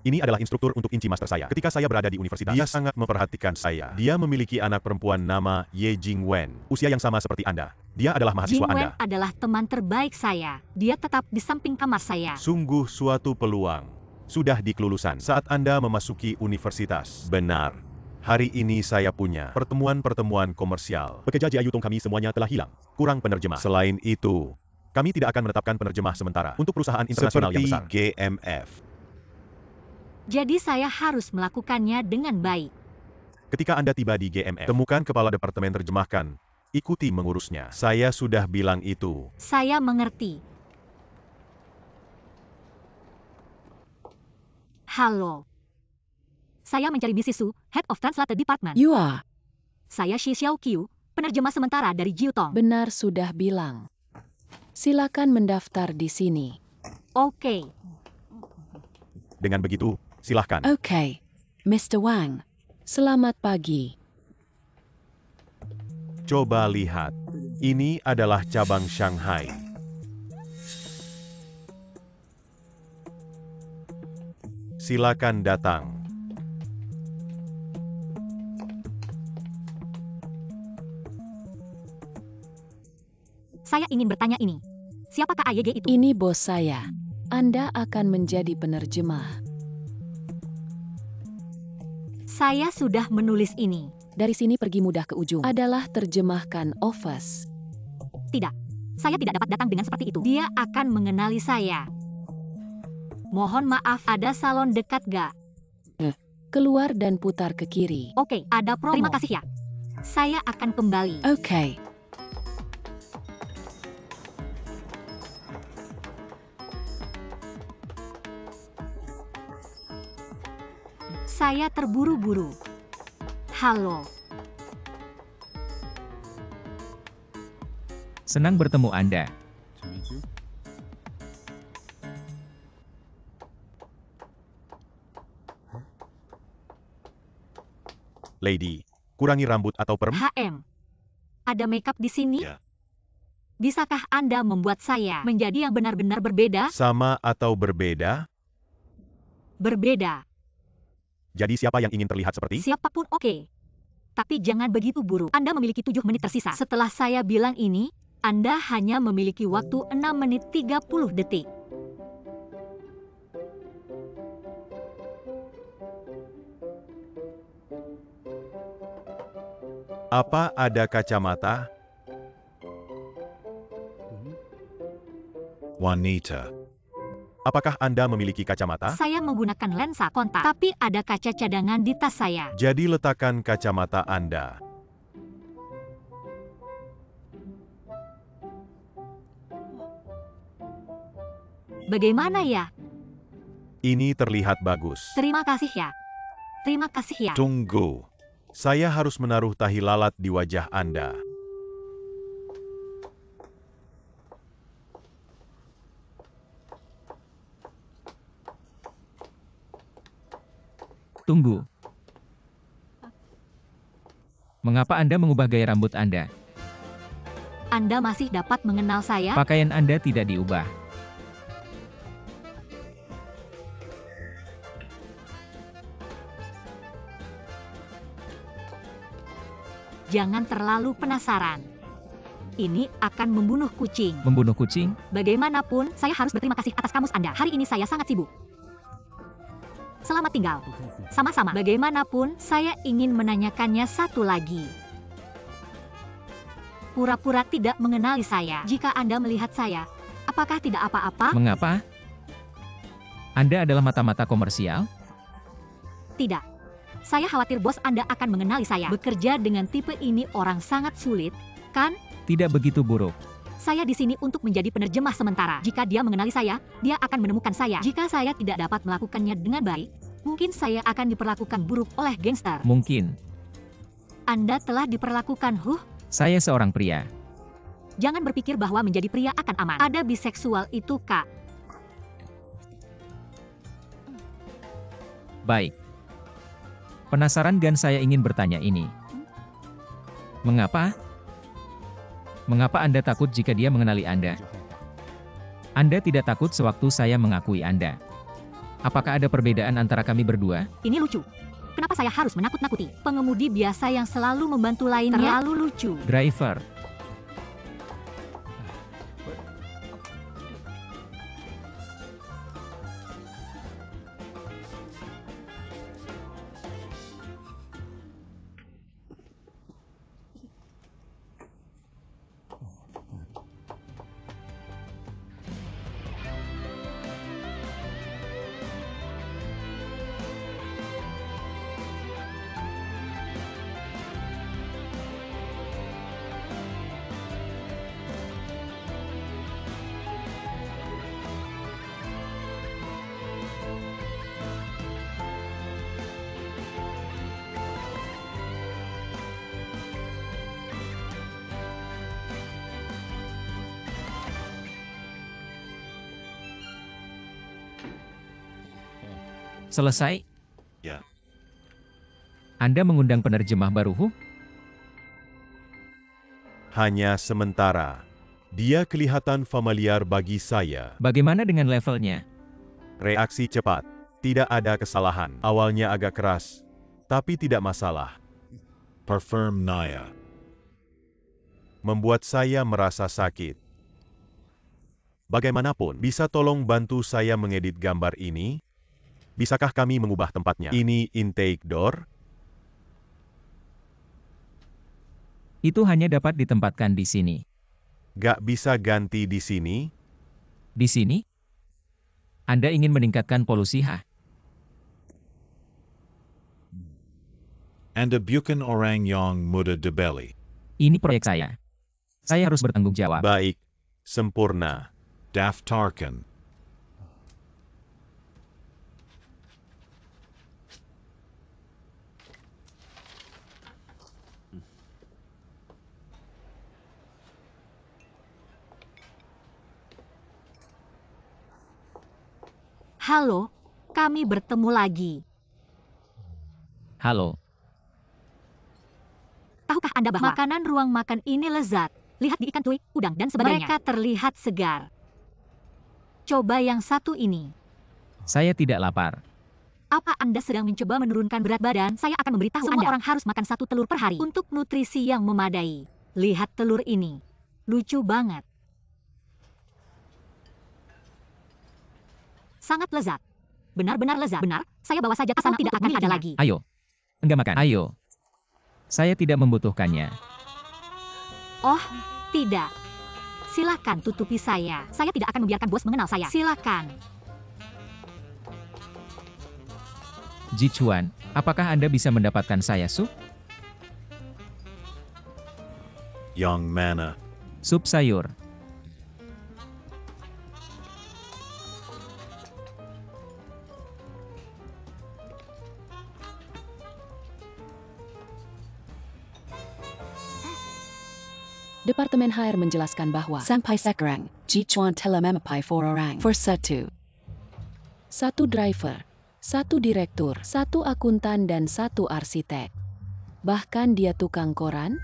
Ini adalah instruktur untuk inci master saya. Ketika saya berada di universitas, dia sangat memperhatikan saya. Dia memiliki anak perempuan nama Ye Jingwen, usia yang sama seperti Anda. Dia adalah mahasiswa
Jin Wen
Anda.
adalah teman terbaik saya. Dia tetap di samping kamar saya.
Sungguh suatu peluang. Sudah di kelulusan saat Anda memasuki universitas. Benar. Hari ini saya punya pertemuan-pertemuan komersial. Pekerja Jiayutong kami semuanya telah hilang. Kurang penerjemah. Selain itu, kami tidak akan menetapkan penerjemah sementara untuk perusahaan internasional yang besar. Seperti GMF.
Jadi saya harus melakukannya dengan baik.
Ketika Anda tiba di GMF, temukan kepala departemen terjemahkan. Ikuti mengurusnya. Saya sudah bilang itu.
Saya mengerti. Halo. Saya mencari Mrs. Su, Head of Translate Department.
You are.
Saya Shi Xiaoqiu, penerjemah sementara dari Jiutong.
Benar sudah bilang. Silakan mendaftar di sini.
Oke.
Dengan begitu, silahkan.
Oke. Mr. Wang. Selamat pagi.
Coba lihat. Ini adalah cabang Shanghai. Silakan datang.
Saya ingin bertanya ini. Siapakah AYG itu?
Ini bos saya. Anda akan menjadi penerjemah.
Saya sudah menulis ini.
Dari sini pergi mudah ke ujung. Adalah terjemahkan office.
Tidak. Saya tidak dapat datang dengan seperti itu. Dia akan mengenali saya. Mohon maaf, ada salon dekat gak?
Keluar dan putar ke kiri.
Oke, ada promo. Terima kasih ya. Saya akan kembali.
Oke.
Saya terburu-buru. Halo.
Senang bertemu Anda.
Lady, kurangi rambut atau perm?
HM. Ada makeup di sini?
Ya.
Bisakah Anda membuat saya menjadi yang benar-benar berbeda?
Sama atau berbeda?
Berbeda.
Jadi siapa yang ingin terlihat seperti?
Siapapun oke. Tapi jangan begitu buruk. Anda memiliki 7 menit tersisa. Setelah saya bilang ini, Anda hanya memiliki waktu 6 menit 30 detik.
Apa ada kacamata? Wanita. Apakah Anda memiliki kacamata?
Saya menggunakan lensa kontak, tapi ada kaca cadangan di tas saya.
Jadi letakkan kacamata Anda.
Bagaimana ya?
Ini terlihat bagus.
Terima kasih ya. Terima kasih ya.
Tunggu. Saya harus menaruh tahi lalat di wajah Anda.
Tunggu. Mengapa Anda mengubah gaya rambut Anda?
Anda masih dapat mengenal saya?
Pakaian Anda tidak diubah.
Jangan terlalu penasaran. Ini akan membunuh kucing.
Membunuh kucing?
Bagaimanapun, saya harus berterima kasih atas kamus Anda. Hari ini saya sangat sibuk. Selamat tinggal. Sama-sama. Bagaimanapun, saya ingin menanyakannya satu lagi. Pura-pura tidak mengenali saya. Jika Anda melihat saya, apakah tidak apa-apa?
Mengapa? Anda adalah mata-mata komersial?
Tidak. Saya khawatir bos Anda akan mengenali saya. Bekerja dengan tipe ini orang sangat sulit, kan?
Tidak begitu buruk.
Saya di sini untuk menjadi penerjemah sementara. Jika dia mengenali saya, dia akan menemukan saya. Jika saya tidak dapat melakukannya dengan baik, mungkin saya akan diperlakukan buruk oleh gangster.
Mungkin.
Anda telah diperlakukan,
Saya seorang pria.
Jangan berpikir bahwa menjadi pria akan aman. Ada biseksual itu, Kak.
Baik. Penasaran dan saya ingin bertanya ini. Mengapa? Mengapa Anda takut jika dia mengenali Anda? Anda tidak takut sewaktu saya mengakui Anda. Apakah ada perbedaan antara kami berdua?
Ini lucu. Kenapa saya harus menakut-nakuti? Pengemudi biasa yang selalu membantu lainnya terlalu lucu.
Driver. Selesai?
Ya.
Anda mengundang penerjemah baru?
Hanya sementara. Dia kelihatan familiar bagi saya.
Bagaimana dengan levelnya?
Reaksi cepat. Tidak ada kesalahan. Awalnya agak keras, tapi tidak masalah.
Parfum Naya.
Membuat saya merasa sakit. Bagaimanapun, bisa tolong bantu saya mengedit gambar ini? Bisakah kami mengubah tempatnya? Ini intake door?
Itu hanya dapat ditempatkan di sini.
Gak bisa ganti di sini?
Di sini? Anda ingin meningkatkan polusi,
Anda bukan orang yang mudah dibeli.
Ini proyek saya. Saya harus bertanggung jawab.
Baik, sempurna.
Daftarkan.
Halo, kami bertemu lagi.
Halo.
Tahukah Anda bahwa makanan ruang makan ini lezat? Lihat di ikan tui, udang, dan sebagainya. Mereka terlihat segar. Coba yang satu ini.
Saya tidak lapar.
Apa Anda sedang mencoba menurunkan berat badan? Saya akan memberitahu Anda. Semua orang harus makan 1 telur per hari untuk nutrisi yang memadai. Lihat telur ini. Lucu banget. Sangat lezat. Benar-benar lezat. Benar, saya bawa saja ke sana tidak akan ada lagi.
Ayo. Enggak makan. Ayo. Saya tidak membutuhkannya.
Oh, tidak. Silakan tutupi saya. Saya tidak akan membiarkan bos mengenal saya. Silakan.
Jichuan, apakah Anda bisa mendapatkan saya sup?
Yang mana?
Sup sayur.
Departemen HR menjelaskan bahwa sampai sekarang, Jichuan telah memakai 4 orang for 1 driver, 1 direktur, 1 akuntan, dan 1 arsitek. Bahkan dia tukang koran.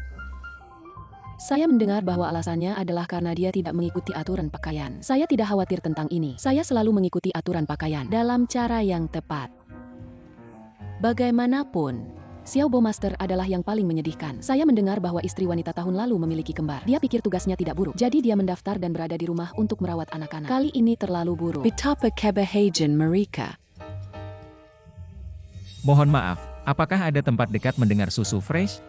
Saya mendengar bahwa alasannya adalah karena dia tidak mengikuti aturan pakaian. Saya tidak khawatir tentang ini. Saya selalu mengikuti aturan pakaian dalam cara yang tepat. Bagaimanapun, Xiaobo Master adalah yang paling menyedihkan. Saya mendengar bahwa istri wanita tahun lalu memiliki kembar. Dia pikir tugasnya tidak buruk. Jadi dia mendaftar dan berada di rumah untuk merawat anak-anak. Kali ini terlalu buruk. Betapa kebahagiaan mereka.
Mohon maaf, apakah ada tempat dekat mendengar susu fresh?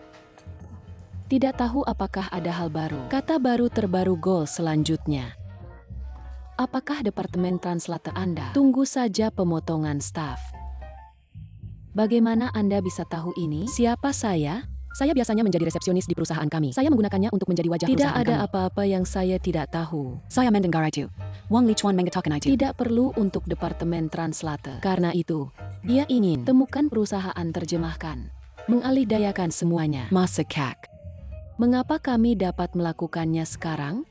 Tidak tahu apakah ada hal baru. Kata baru terbaru goal selanjutnya. Apakah departemen translator Anda? Tunggu saja pemotongan staf. Bagaimana Anda bisa tahu ini? Siapa saya? Saya biasanya menjadi resepsionis di perusahaan kami. Saya menggunakannya untuk menjadi wajah perusahaan kami. Tidak ada apa-apa yang saya tidak tahu. Saya mendengar itu. Wang Lichuan mengatakan itu. Tidak perlu untuk departemen translator. Karena itu, dia ingin temukan perusahaan terjemahkan. Mengalihdayakan semuanya. Masakak. Mengapa kami dapat melakukannya sekarang?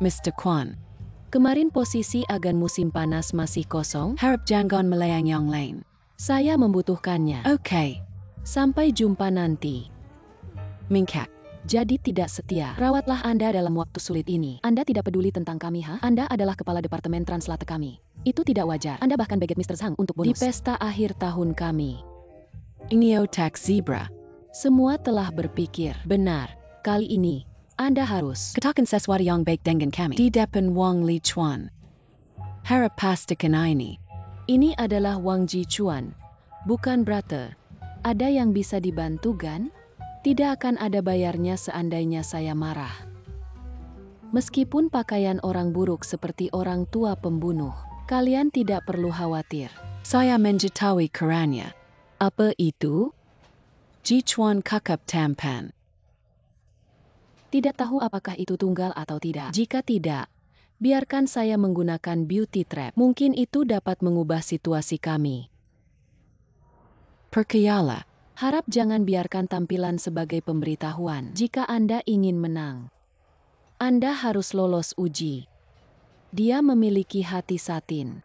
Mr. Kwan. Kemarin posisi agan musim panas masih kosong. Harap jangan melayang yang lain. Saya membutuhkannya. Oke. Sampai jumpa nanti. Mingkak. Jadi tidak setia. Rawatlah Anda dalam waktu sulit ini. Anda tidak peduli tentang kami, Anda adalah kepala departemen translator kami. Itu tidak wajar. Anda bahkan beget Mr. Zhang untuk bonus. Di pesta akhir tahun kami. Neotax Zebra. Semua telah berpikir. Benar. Kali ini, Anda harus katakan sesuatu yang baik dengan kami. Di depan Wang Lichuan. Harap pastikan ini. Ini adalah Wang Jichuan. Bukan brother. Ada yang bisa dibantu kan? Tidak akan ada bayarnya seandainya saya marah. Meskipun pakaian orang buruk seperti orang tua pembunuh, kalian tidak perlu khawatir. Saya mengetahui kerannya. Apa itu? Jichuan kakap tampan. Tidak tahu apakah itu tunggal atau tidak. Jika tidak, biarkan saya menggunakan beauty trap. Mungkin itu dapat mengubah situasi kami. Percayalah, harap jangan biarkan tampilan sebagai pemberitahuan. Jika Anda ingin menang, Anda harus lolos uji. Dia memiliki hati satin.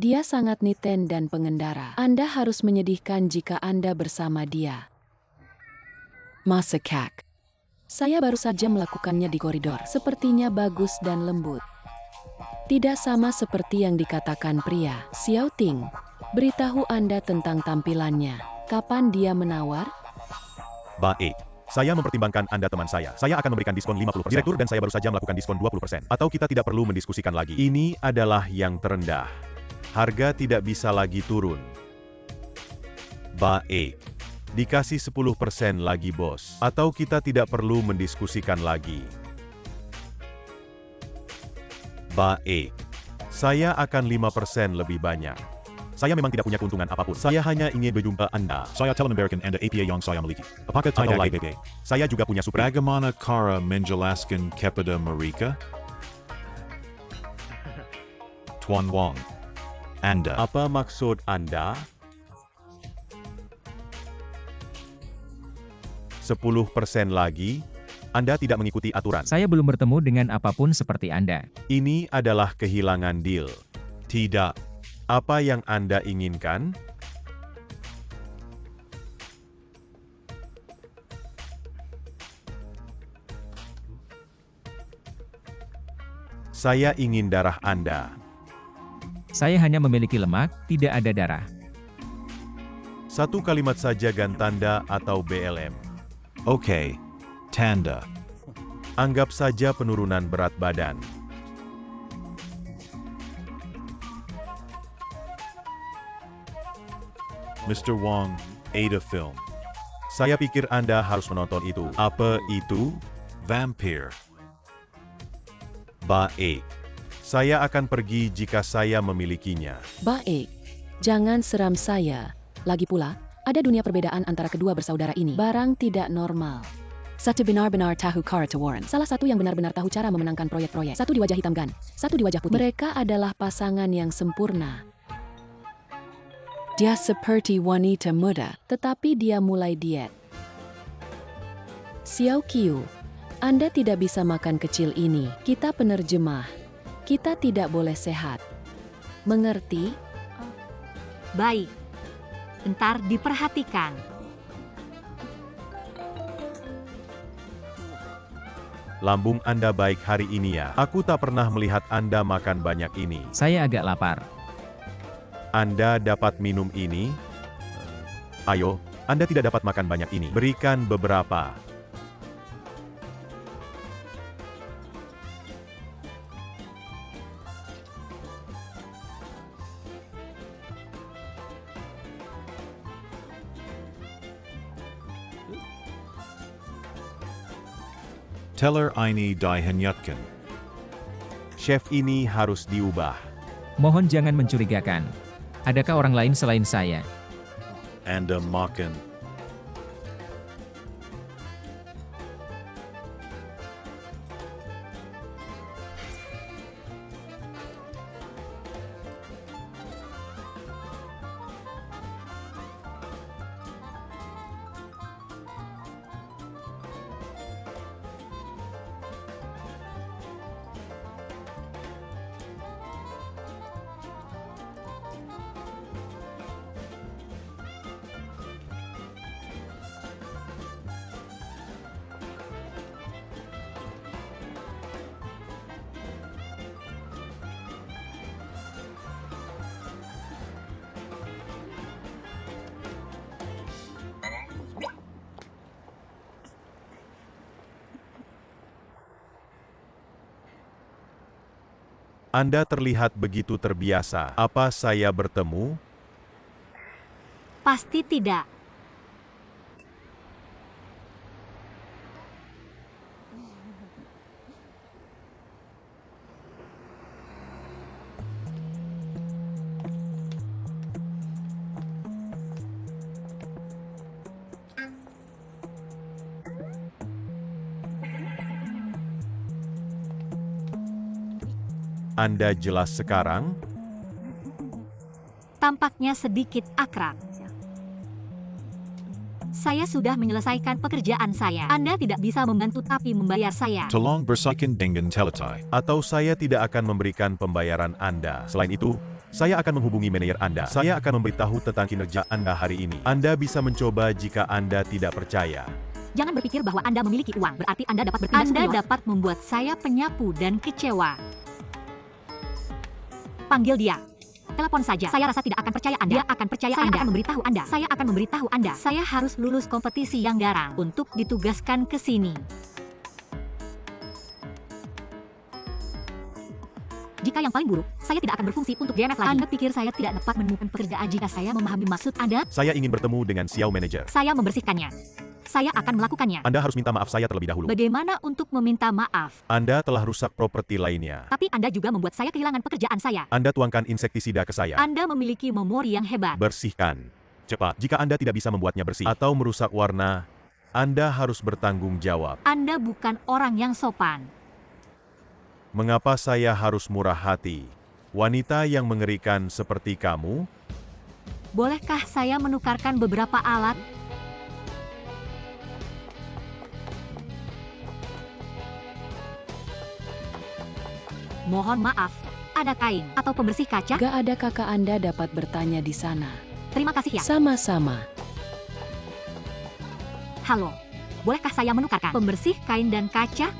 Dia sangat niten dan pengendara. Anda harus menyedihkan jika Anda bersama dia. Masakak. Saya baru saja melakukannya di koridor. Sepertinya bagus dan lembut. Tidak sama seperti yang dikatakan pria. Xiao Ting, beritahu Anda tentang tampilannya. Kapan dia menawar?
Baik. Saya mempertimbangkan Anda teman saya. Saya akan memberikan diskon 50%. Direktur dan saya baru saja melakukan diskon 20%. Atau kita tidak perlu mendiskusikan lagi. Ini adalah yang terendah. Harga tidak bisa lagi turun. Baik. Dikasih 10% lagi, bos. Atau kita tidak perlu mendiskusikan lagi. Baik. Saya akan 5% lebih banyak. Saya memang tidak punya keuntungan apapun. Saya hanya ingin berjumpa Anda.
Saya telah memberikan Anda API yang saya miliki. Apakah
Atau
tidak
lain. Saya juga punya Supra.
Bagaimana cara menjelaskan kepada mereka? Tuan Wong. Anda.
Apa maksud Anda? 10% lagi, Anda tidak mengikuti aturan.
Saya belum bertemu dengan apapun seperti Anda.
Ini adalah kehilangan deal. Tidak. Apa yang Anda inginkan? Saya ingin darah Anda.
Saya hanya memiliki lemak, tidak ada darah.
Satu kalimat saja gan tanda atau BLM.
Oke. Tanda.
Anggap saja penurunan berat badan.
Mr. Wong, Ada Film.
Saya pikir Anda harus menonton itu. Apa itu?
Vampire.
Baik. Saya akan pergi jika saya memilikinya.
Baik. Jangan seram saya. Lagi pula, ada dunia perbedaan antara kedua bersaudara ini. Barang tidak normal. Satu benar-benar tahu cara Warren. Salah satu yang benar-benar tahu cara memenangkan proyek-proyek. Satu di wajah hitam Gan, satu di wajah putih. Mereka adalah pasangan yang sempurna. Dia seperti wanita muda, tetapi dia mulai diet. Xiao Qiu, Anda tidak bisa makan kecil ini. Kita penerjemah. Kita tidak boleh sehat. Mengerti?
Baik. Entar diperhatikan.
Lambung Anda baik hari ini ya. Aku tak pernah melihat Anda makan banyak ini.
Saya agak lapar.
Anda dapat minum ini? Ayo, Anda tidak dapat makan banyak ini. Berikan beberapa.
Teller ini dihanyutkan.
Chef ini harus diubah.
Mohon jangan mencurigakan. Adakah orang lain selain saya?
Anda makan.
Anda terlihat begitu terbiasa. Apa saya bertemu?
Pasti tidak.
Anda jelas sekarang?
Tampaknya sedikit akrab. Saya sudah menyelesaikan pekerjaan saya. Anda tidak bisa membantu tapi membayar saya.
Tolong bersihkan dengan teletai.
Atau saya tidak akan memberikan pembayaran Anda. Selain itu, saya akan menghubungi manajer Anda. Saya akan memberitahu tentang kinerja Anda hari ini. Anda bisa mencoba jika Anda tidak percaya.
Jangan berpikir bahwa Anda memiliki uang, berarti Anda dapat bertindak seperti Anda dapat membuat saya penyapu dan kecewa. Panggil dia. Telepon saja. Saya rasa tidak akan percaya Anda. Dia akan percaya Anda. Saya akan memberitahu Anda. Saya akan memberitahu Anda. Saya harus lulus kompetisi yang garang untuk ditugaskan ke sini. Jika yang paling buruk, saya tidak akan berfungsi untuk GMF lagi. Anda pikir saya tidak dapat menemukan pekerjaan jika saya memahami maksud Anda?
Saya ingin bertemu dengan Xiao Manager.
Saya membersihkannya. Saya akan melakukannya.
Anda harus minta maaf saya terlebih dahulu.
Bagaimana untuk meminta maaf?
Anda telah rusak properti lainnya.
Tapi Anda juga membuat saya kehilangan pekerjaan saya.
Anda tuangkan insektisida ke saya.
Anda memiliki memori yang hebat.
Bersihkan. Cepat. Jika Anda tidak bisa membuatnya bersih atau merusak warna, Anda harus bertanggung jawab.
Anda bukan orang yang sopan.
Mengapa saya harus murah hati? Wanita yang mengerikan seperti kamu?
Bolehkah saya menukarkan beberapa alat? Mohon maaf, ada kain atau pembersih kaca?
Gak ada, kakak Anda dapat bertanya di sana.
Terima kasih ya.
Sama-sama.
Halo, bolehkah saya menukarkan pembersih kain dan kaca?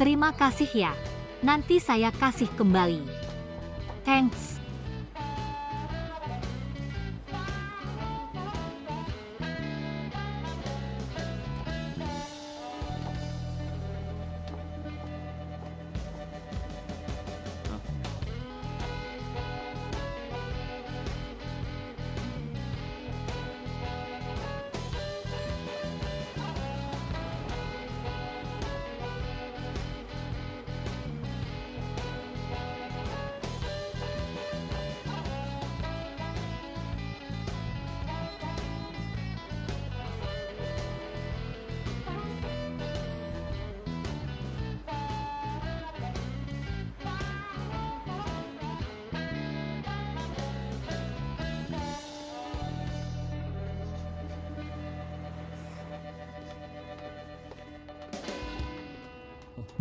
Terima kasih ya. Nanti saya kasih kembali. Thanks.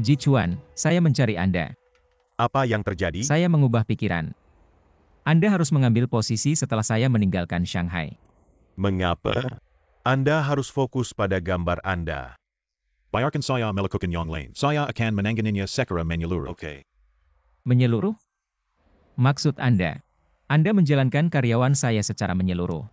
Ji Chuan, saya mencari Anda.
Apa yang terjadi?
Saya mengubah pikiran. Anda harus mengambil posisi setelah saya meninggalkan Shanghai.
Mengapa? Anda harus fokus pada gambar Anda.
Bayarkan saya melakukan yang lain. Saya akan menanganinya secara menyeluruh. Oke.
Menyeluruh? Maksud Anda menjalankan karyawan saya secara menyeluruh.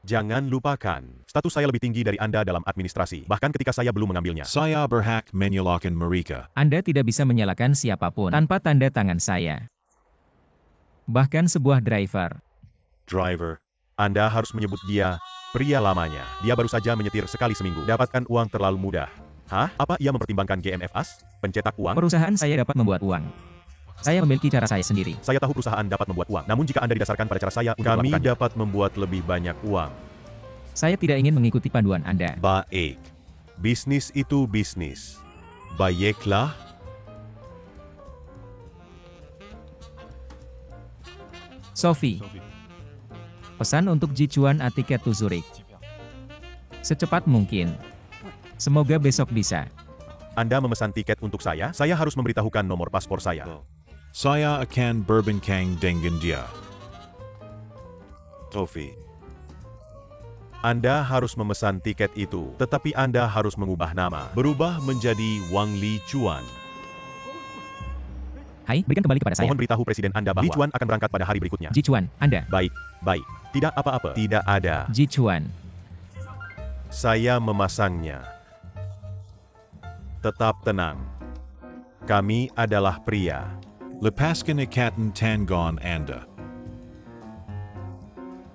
Jangan lupakan, status saya lebih tinggi dari Anda dalam administrasi, bahkan ketika saya belum mengambilnya.
Saya berhak menyalahkan mereka.
Anda tidak bisa menyalahkan siapapun tanpa tanda tangan saya. Bahkan sebuah driver.
Driver, Anda harus menyebut dia pria lamanya. Dia baru saja menyetir sekali seminggu. Dapatkan uang terlalu mudah. Hah? Apa ia mempertimbangkan GMFAS? Pencetak uang?
Perusahaan saya dapat membuat uang. Saya memiliki cara saya sendiri.
Saya tahu perusahaan dapat membuat uang, namun jika Anda didasarkan pada cara saya untuk melakukannya, kami dapat membuat lebih banyak uang.
Saya tidak ingin mengikuti panduan Anda.
Baik. Bisnis itu bisnis. Baiklah.
Sophie. Pesan untuk Ji Chuan a tiket to Zurich. Secepat mungkin. Semoga besok bisa.
Anda memesan tiket untuk saya harus memberitahukan nomor paspor saya.
Saya akan berbincang dengan dia.
Sophie. Anda harus memesan tiket itu, tetapi Anda harus mengubah nama. Berubah menjadi Wang Li Chuan.
Hai, berikan kembali kepada saya.
Mohon beritahu Presiden Anda bahwa Li Chuan akan berangkat pada hari berikutnya.
Ji Chuan, Anda.
Baik, baik. Tidak apa-apa. Tidak ada.
Ji Chuan.
Saya memasangnya. Tetap tenang. Kami adalah pria.
Lepaskan ikatan tanggon Anda.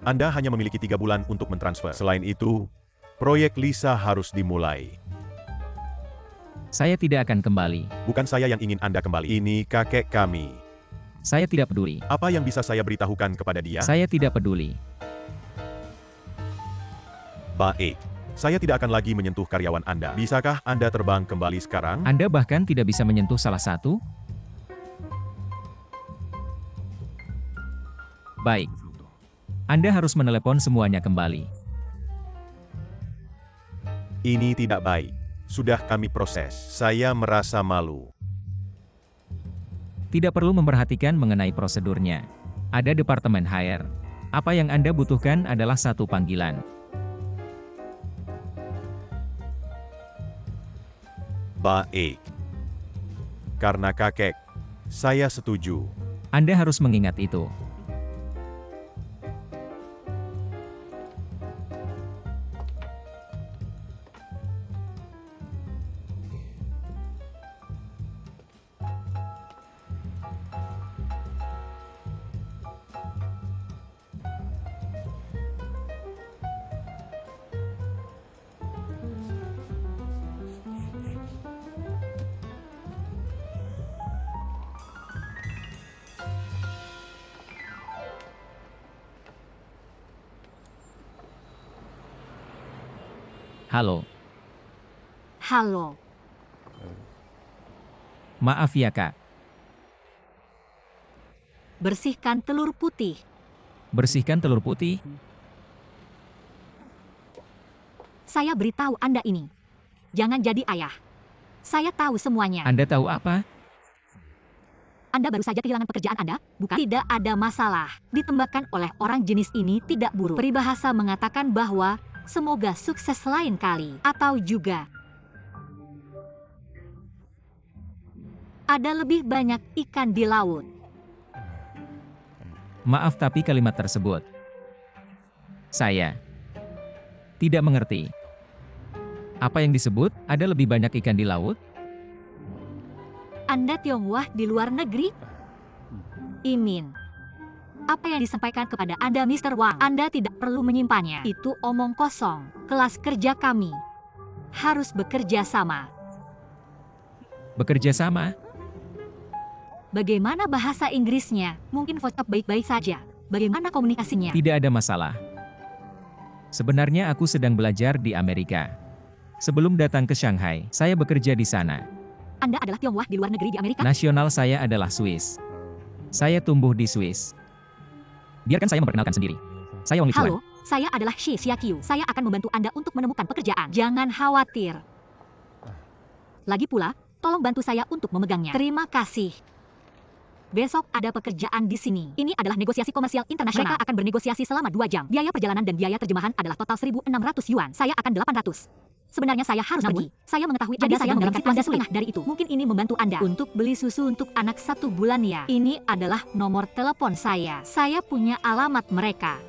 Anda hanya memiliki 3 bulan untuk mentransfer. Selain itu, proyek Lisa harus dimulai.
Saya tidak akan kembali.
Bukan saya yang ingin Anda kembali. Ini kakek kami.
Saya tidak peduli.
Apa yang bisa saya beritahukan kepada dia?
Saya tidak peduli.
Baik. Saya tidak akan lagi menyentuh karyawan Anda. Bisakah Anda terbang kembali sekarang?
Anda bahkan tidak bisa menyentuh salah satu? Baik. Anda harus menelepon semuanya kembali.
Ini tidak baik. Sudah kami proses. Saya merasa malu.
Tidak perlu memperhatikan mengenai prosedurnya. Ada departemen HR. Apa yang Anda butuhkan adalah satu panggilan.
Baik. Karena kakek, saya setuju.
Anda harus mengingat itu. Halo,
Halo,
maaf ya Kak.
bersihkan telur putih.
Bersihkan telur putih?
Saya beritahu Anda ini. Jangan jadi ayah. Saya tahu semuanya.
Anda tahu apa?
Anda baru saja kehilangan pekerjaan Anda, bukan? Tidak ada masalah. Ditembakkan oleh orang jenis ini tidak buruk. Peribahasa mengatakan bahwa semoga sukses lain kali. Atau juga ada lebih banyak ikan di laut.
Maaf tapi kalimat tersebut saya tidak mengerti. Apa yang disebut ada lebih banyak ikan di laut?
Anda Tionghoa di luar negeri? Imin. Apa yang disampaikan kepada Anda Mr. Wang? Anda tidak perlu menyimpannya. Itu omong kosong. Kelas kerja kami harus bekerja sama.
Bekerja sama?
Bagaimana bahasa Inggrisnya? Mungkin vocab baik-baik saja. Bagaimana komunikasinya?
Tidak ada masalah. Sebenarnya aku sedang belajar di Amerika. Sebelum datang ke Shanghai, saya bekerja di sana.
Anda adalah Tionghoa di luar negeri di Amerika?
Nasional saya adalah Swiss. Saya tumbuh di Swiss. Biarkan saya memperkenalkan sendiri. Saya Wang Lichuan.
Halo, saya adalah Shi Xiaqiu. Saya akan membantu Anda untuk menemukan pekerjaan. Jangan khawatir. Lagi pula, tolong bantu saya untuk memegangnya. Terima kasih. Besok ada pekerjaan di sini. Ini adalah negosiasi komersial internasional. Mereka akan bernegosiasi selama 2 jam. Biaya perjalanan dan biaya terjemahan adalah total 1.600 yuan. Saya akan 800. Sebenarnya saya harus pergi. Saya mengetahui Anda sedang dalam situasi setengah dari itu. Mungkin ini membantu Anda untuk beli susu untuk anak 1 bulan ya. Ini adalah nomor telepon saya. Saya punya alamat mereka.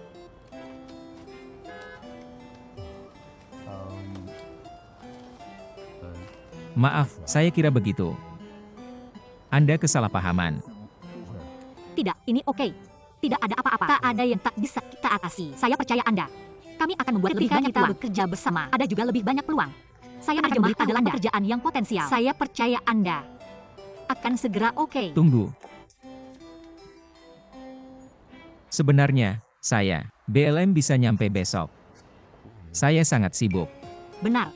Maaf, saya kira begitu. Anda kesalahpahaman.
Tidak, ini oke. Tidak ada apa-apa. Tak ada yang tak bisa kita atasi. Saya percaya Anda. Kami akan membuat lebih banyak peluang. Bekerja bersama. Ada juga lebih banyak peluang. Saya akan memberitahu Anda pekerjaan yang potensial. Saya percaya Anda akan segera oke.
Tunggu. Sebenarnya, saya, BLM bisa nyampe besok. Saya sangat sibuk.
Benar.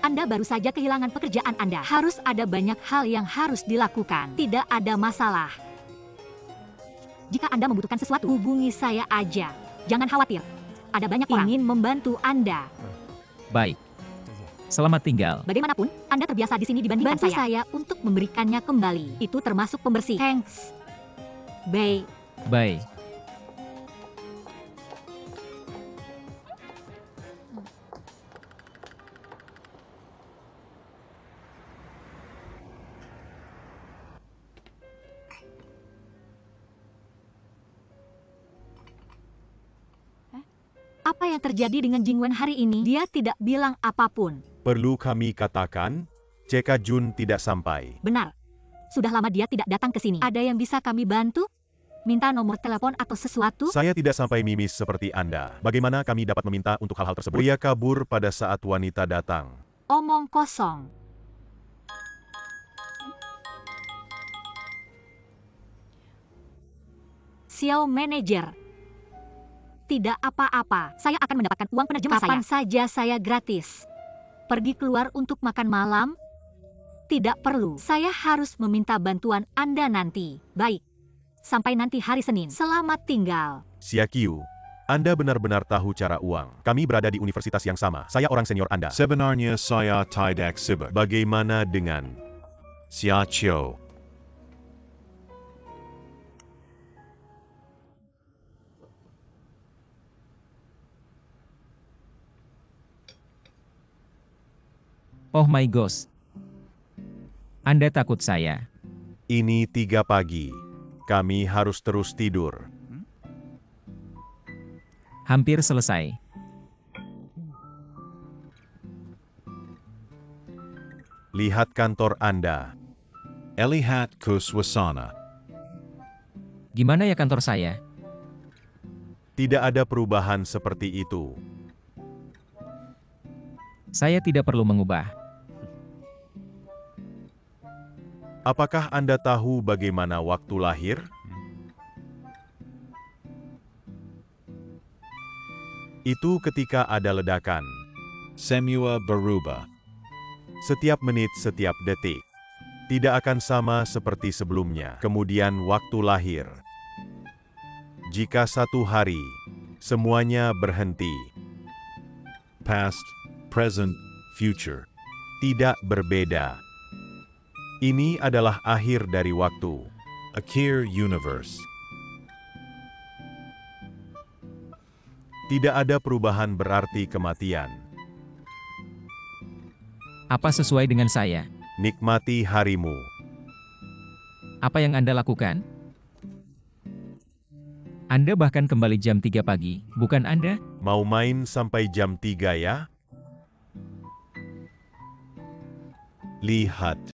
Anda baru saja kehilangan pekerjaan Anda. Harus ada banyak hal yang harus dilakukan. Tidak ada masalah. Jika Anda membutuhkan sesuatu, hubungi saya aja. Jangan khawatir. Ada banyak orang ingin membantu Anda.
Baik. Selamat tinggal.
Bagaimanapun, Anda terbiasa di sini dibandingkan bantu saya untuk memberikannya kembali. Itu termasuk pembersih. Thanks. Bye.
Bye.
Apa yang terjadi dengan Jingwen hari ini? Dia tidak bilang apapun.
Perlu kami katakan, CK Jun tidak sampai.
Benar. Sudah lama dia tidak datang ke sini. Ada yang bisa kami bantu? Minta nomor telepon atau sesuatu?
Saya tidak sampai mimis seperti Anda. Bagaimana kami dapat meminta untuk hal-hal tersebut? Pria kabur pada saat wanita datang.
Omong kosong. Xiao Manager. Tidak apa-apa, saya akan mendapatkan uang penerjemah kapan saja saya gratis. Pergi keluar untuk makan malam? Tidak perlu, saya harus meminta bantuan Anda nanti. Baik, sampai nanti hari Senin. Selamat tinggal.
Xiaqiu, Anda benar-benar tahu cara uang. Kami berada di universitas yang sama. Saya orang senior Anda.
Sebenarnya saya tidak sibuk.
Bagaimana dengan
Xia Qiu.
Oh my gosh. Anda takut saya.
ini 3 pagi? Kami harus terus tidur.
Hampir selesai.
Lihat kantor Anda.
Elihat ke suasana.
Gimana ya kantor saya?
Tidak ada perubahan seperti itu.
Saya tidak perlu mengubah.
Apakah Anda tahu bagaimana waktu lahir? Itu ketika ada ledakan.
Semua berubah.
Setiap menit, setiap detik. Tidak akan sama seperti sebelumnya. Kemudian waktu lahir. Jika satu hari, semuanya berhenti.
Past, present, future.
Tidak berbeda. Ini adalah akhir dari waktu.
Akhir universe.
Tidak ada perubahan berarti kematian.
Apa sesuai dengan saya?
Nikmati harimu.
Apa yang Anda lakukan? Anda bahkan kembali jam 3 pagi, bukan Anda?
Mau main sampai jam 3 ya? Lihat.